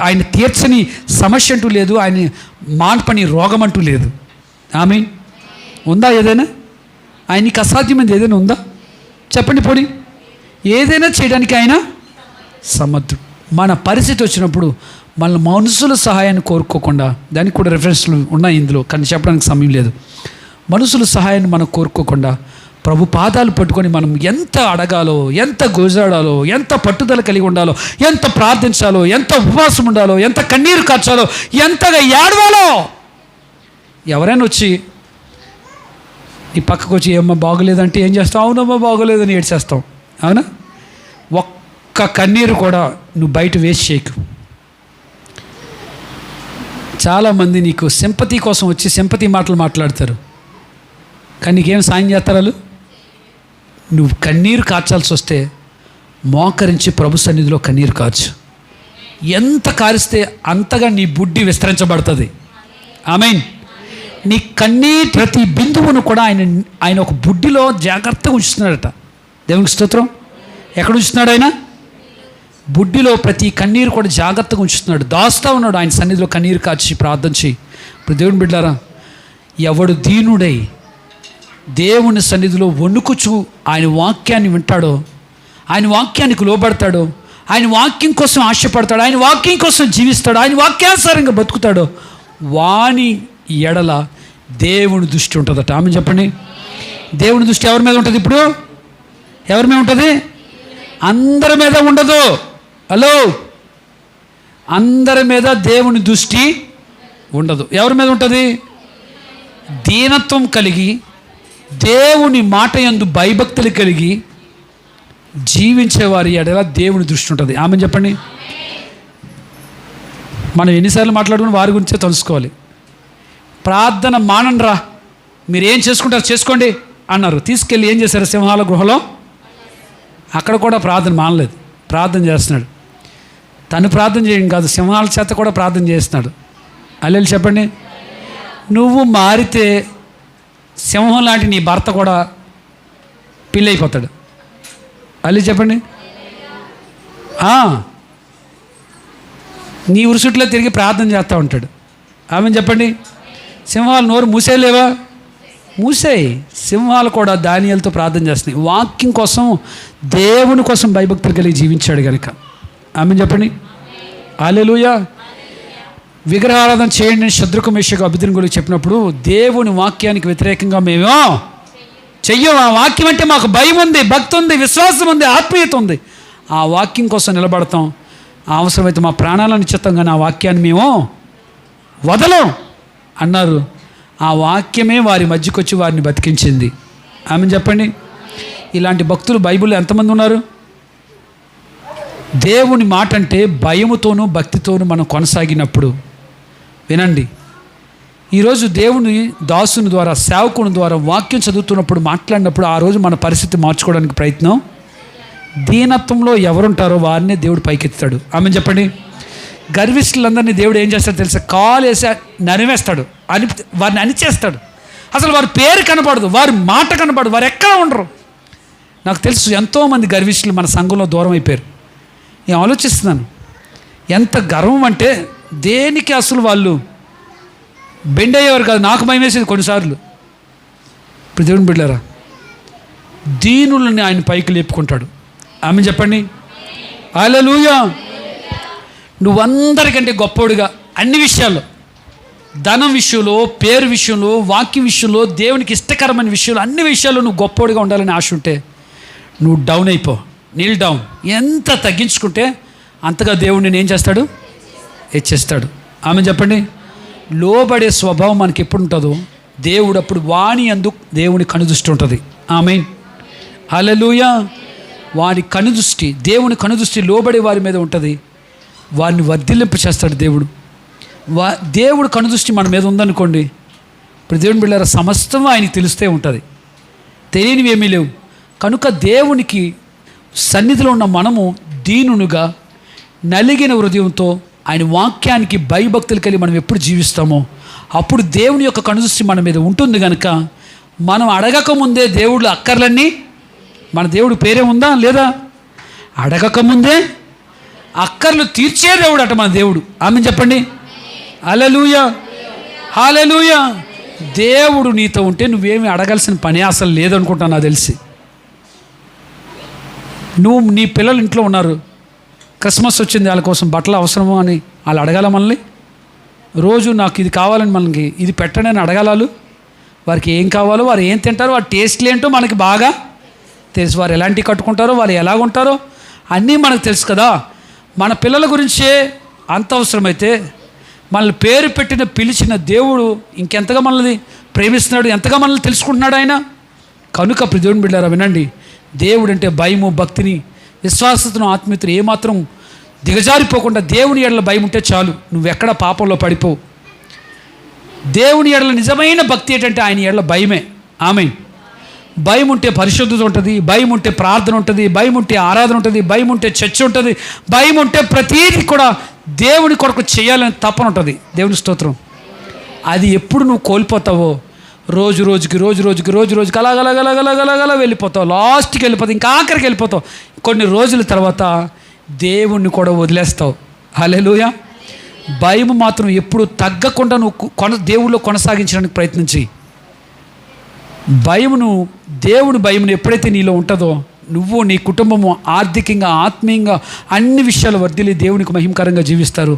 ఆయన తీర్చని సమస్య అంటూ లేదు, ఆయన మాన్పని రోగం అంటూ లేదు. ఆమేన్. ఉందా ఏదైనా? ఆయనకి అసాధ్యమైనది ఏదైనా ఉందా? చెప్పండి పోనీ. ఏదైనా చేయడానికి ఆయన సమర్థుడు. మన పరిస్థితి వచ్చినప్పుడు మన మనుషుల సహాయాన్ని కోరుకోకుండా, దానికి కూడా రెఫరెన్స్లు ఉన్నాయి ఇందులో, కానీ చెప్పడానికి సమయం లేదు. మనుషుల సహాయాన్ని మనం కోరుకోకుండా ప్రభు పాదాలు పట్టుకొని మనం ఎంత అడగాలో, ఎంత గోజాడాలో, ఎంత పట్టుదల కలిగి ఉండాలో, ఎంత ప్రార్థించాలో, ఎంత ఉపవాసం ఉండాలో, ఎంత కన్నీరు కార్చాలో, ఎంతగా ఏడవాలో. ఎవరైనా వచ్చి నీ పక్కకు వచ్చి ఏమ్మా బాగోలేదంటే ఏం చేస్తావు? అవునమ్మా బాగోలేదని ఏడ్చేస్తాం. అవునా? ఒక్క కన్నీరు కూడా నువ్వు బయట వేస్ట్ చేయకు. చాలామంది నీకు సింపతి కోసం వచ్చి సింపతి మాటలు మాట్లాడతారు, కానీ నీకేం సాయం చేస్తారు వాళ్ళు? నువ్వు కన్నీరు కార్చాల్సి వస్తే మోకరించి ప్రభు సన్నిధిలో కన్నీరు కార్చు. ఎంత కారిస్తే అంతగా నీ బుడ్డి విస్తరించబడుతుంది. ఆమేన్. నీ కన్నీటి ప్రతి బిందువును కూడా ఆయన ఒక బుడ్డిలో జాగ్రత్తగా ఉంచుతున్నాడట. దేవునికి స్తోత్రం. ఎక్కడ ఉంచుతున్నాడు ఆయన? బుడ్డిలో ప్రతి కన్నీరు కూడా జాగ్రత్తగా ఉంచుతున్నాడు, దాస్తా ఉన్నాడు ఆయన సన్నిధిలో కన్నీరు కాచి ప్రార్థన చేయి. ఇప్పుడు దేవుని బిడ్డారా, ఎవడు దీనుడై దేవుని సన్నిధిలో వణుకుచు ఆయన వాక్యాన్ని వింటాడో, ఆయన వాక్యానికి లోబడతాడో, ఆయన వాక్యం కోసం ఆశపడతాడు, ఆయన వాక్యం కోసం జీవిస్తాడు, ఆయన వాక్యానుసారంగా బతుకుతాడో, వాని ఎడల దేవుని దృష్టి ఉంటుందట. ఆమె చెప్పండి. దేవుని దృష్టి ఎవరి మీద ఉంటుంది? ఇప్పుడు ఎవరి మీద ఉంటుంది? అందరి మీద ఉండదు. హలో, అందరి మీద దేవుని దృష్టి ఉండదు. ఎవరి మీద ఉంటుంది? దీనత్వం కలిగి, దేవుని మాట యందు భయభక్తులు కలిగి జీవించేవారి ఎడల దేవుని దృష్టి ఉంటుంది. ఆమె చెప్పండి. మనం ఎన్నిసార్లు మాట్లాడుకుని వారి గురించే తెలుసుకోవాలి. ప్రార్థన మానండ్రా, మీరు ఏం చేసుకుంటారు చేసుకోండి అన్నారు. తీసుకెళ్ళి ఏం చేశారు? సింహాల గృహలో. అక్కడ కూడా ప్రార్థన మానలేదు, ప్రార్థన చేస్తున్నాడు. తను ప్రార్థన చేయడం కాదు, సింహాల చేత కూడా ప్రార్థన చేస్తున్నాడు. అల్లెలు చెప్పండి. నువ్వు మారితే సింహం లాంటి నీ భర్త కూడా పిల్లి అయిపోతాడు. అల్లి చెప్పండి. నీ ఉరుసుట్లో తిరిగి ప్రార్థన చేస్తూ ఉంటాడు. ఆమె చెప్పండి. సింహాలు నోరు మూసేయలేవా? మూసేయి. సింహాలు కూడా దానియేలుతో ప్రార్థన చేస్తున్నాయి. వాక్యం కోసం, దేవుని కోసం భయభక్తులు కలిగి జీవించాడు కనుక. ఆమె చెప్పండి. హల్లెలూయా. విగ్రహారాధన చేయండి అని శద్రకు మేషకు అబేద్నెగోకు చెప్పినప్పుడు దేవుని వాక్యానికి వ్యతిరేకంగా మేము చెయ్యం. ఆ వాక్యం అంటే మాకు భయం ఉంది, భక్తి ఉంది, విశ్వాసం ఉంది, ఆత్మీయత ఉంది. ఆ వాక్యం కోసం నిలబడతాం. అవసరమైతే మా ప్రాణాలను ఇచ్చేస్తాం, కానీ ఆ వాక్యాన్ని మేము వదలం అన్నారు. ఆ వాక్యమే వారి మధ్యకు వచ్చి వారిని బతికించింది. ఆమె చెప్పండి. ఇలాంటి భక్తులు బైబిల్లో ఎంతమంది ఉన్నారు? దేవుని మాట అంటే భయముతోనూ భక్తితోనూ మనం కొనసాగినప్పుడు, వినండి, ఈరోజు దేవుని దాసుని ద్వారా, సేవకుని ద్వారా వాక్యం చదువుతున్నప్పుడు, మాట్లాడినప్పుడు ఆ రోజు మన పరిస్థితి మార్చుకోవడానికి ప్రయత్నం దీనత్వంలో ఎవరుంటారో వారినే దేవుడు పైకెత్తాడు. ఆమె చెప్పండి. గర్విష్ఠులందరినీ దేవుడు ఏం చేస్తాడు తెలుసా? కాలు వేసి నరివేస్తాడు, వారిని అణిచేస్తాడు. అసలు వారి పేరు కనపడదు, వారి మాట కనపడదు, వారు ఎక్కడ ఉండరు. నాకు తెలుసు ఎంతోమంది గర్విష్ఠులు మన సంఘంలో దూరం అయిపోయారు. నేను ఆలోచిస్తున్నాను, ఎంత గర్వం అంటే దేనికి అసలు వాళ్ళు బెండ్ అయ్యేవారు కాదు. నాకు భయం వేసేది కొన్నిసార్లు. ఇప్పుడు దేవుని బిడ్డలారా, దీనులని ఆయన పైకి లేపుకుంటాడు. ఆమె చెప్పండి. హల్లెలూయా. నువ్వందరికంటే గొప్పోడుగా అన్ని విషయాల్లో, ధనం విషయంలో, పేరు విషయంలో, వాక్యం విషయంలో, దేవునికి ఇష్టకరమైన విషయంలో, అన్ని విషయాల్లో నువ్వు గొప్పోడుగా ఉండాలని ఆశ ఉంటే నువ్వు డౌన్ అయిపో, నీల్ డౌన్. ఎంత తగ్గించుకుంటే అంతగా దేవుడు నేను ఏం చేస్తాడు? హెచ్చిస్తాడు. ఆమె చెప్పండి. లోబడే స్వభావం మనకి ఎప్పుడు ఉంటుందో దేవుడు అప్పుడు వాణి అందు దేవుని కనుదృష్టి ఉంటుంది. ఆమేన్. హల్లెలూయా. వారి కనుదృష్టి, దేవుని కనుదృష్టి లోబడే వారి మీద ఉంటుంది. వారిని వర్ధిల్లింప చేస్తాడు దేవుడు. దేవుడు కనుదృష్టి మన మీద ఉందనుకోండి, ఇప్పుడు దేవుని బిడ్డలారా సమస్తం ఆయనకి తెలుస్తే ఉంటుంది, తెలియనివి ఏమీ లేవు. కనుక దేవునికి సన్నిధిలో ఉన్న మనము దీనునుగా నలిగిన హృదయంతో ఆయన వాక్యానికి భయభక్తులు కలిగి మనం ఎప్పుడు జీవిస్తామో అప్పుడు దేవుని యొక్క కనుదృష్టి మన మీద ఉంటుంది. కనుక మనం అడగకముందే దేవుడు అక్కర్లన్నీ, మన దేవుడు పేరే ఉందా లేదా? అడగకముందే అక్కర్లు తీర్చే దేవుడు అట మన దేవుడు. ఆమె చెప్పండి. హల్లెలూయా. హల్లెలూయా. దేవుడు నీతో ఉంటే నువ్వేమి అడగాల్సిన పని అసలు లేదనుకుంటాను నాకు తెలిసి. నువ్వు నీ పిల్లలు ఇంట్లో ఉన్నారు, క్రిస్మస్ వచ్చింది, వాళ్ళ కోసం బట్టలు అవసరమో అని వాళ్ళు అడగాల మనల్ని. రోజు నాకు ఇది కావాలని మనకి ఇది పెట్టండి అని అడగాలి. వారికి ఏం కావాలో, వారు ఏం తింటారో, వారి టేస్ట్లు ఏంటో మనకి బాగా తెలుసు. వారు ఎలాంటివి కట్టుకుంటారో, వాళ్ళు ఎలాగుంటారో అన్నీ మనకు తెలుసు కదా. మన పిల్లల గురించే అంత అవసరమైతే మనల్ని పేరు పెట్టిన పిలిచిన దేవుడు ఇంకెంతగా మనల్ని ప్రేమిస్తున్నాడు, ఎంతగా మనల్ని తెలుసుకుంటున్నాడు ఆయన. కనుక దేవుని బిడ్డలారా వినండి, దేవుడు అంటే భయము, భక్తిని, విశ్వాసతను, ఆత్మీయతను ఏమాత్రం దిగజారిపోకుండా దేవుని ఎడల భయం ఉంటే చాలు, నువ్వెక్కడ పాపంలో పడిపోవు. దేవుని ఎడల నిజమైన భక్తి ఏంటంటే ఆయన ఎడల భయమే. ఆమేన్. భయం ఉంటే పరిశుద్ధత ఉంటుంది, భయం ఉంటే ప్రార్థన ఉంటుంది, భయం ఉంటే ఆరాధన ఉంటుంది, భయం ఉంటే చర్చ ఉంటుంది, భయం ఉంటే ప్రతీది కూడా దేవుని కొరకు చేయాలని తపన ఉంటుంది. దేవుని స్తోత్రం. అది ఎప్పుడు నువ్వు కోల్పోతావో రోజు రోజుకి అలాగలా వెళ్ళిపోతావు, లాస్ట్కి వెళ్ళిపోతావు, ఇంకా ఆఖరికి వెళ్ళిపోతావు. కొన్ని రోజుల తర్వాత దేవుణ్ణి కూడా వదిలేస్తావు. హల్లెలూయా. భయం మాత్రం ఎప్పుడు తగ్గకుండా నువ్వు దేవుళ్ళో కొనసాగించడానికి ప్రయత్నించి, దేవుని భయమును ఎప్పుడైతే నీలో ఉంటుందో నువ్వు, నీ కుటుంబము ఆర్థికంగా, ఆత్మీయంగా అన్ని విషయాలు వర్ధిల్లి దేవునికి మహిమకరంగా జీవిస్తారు.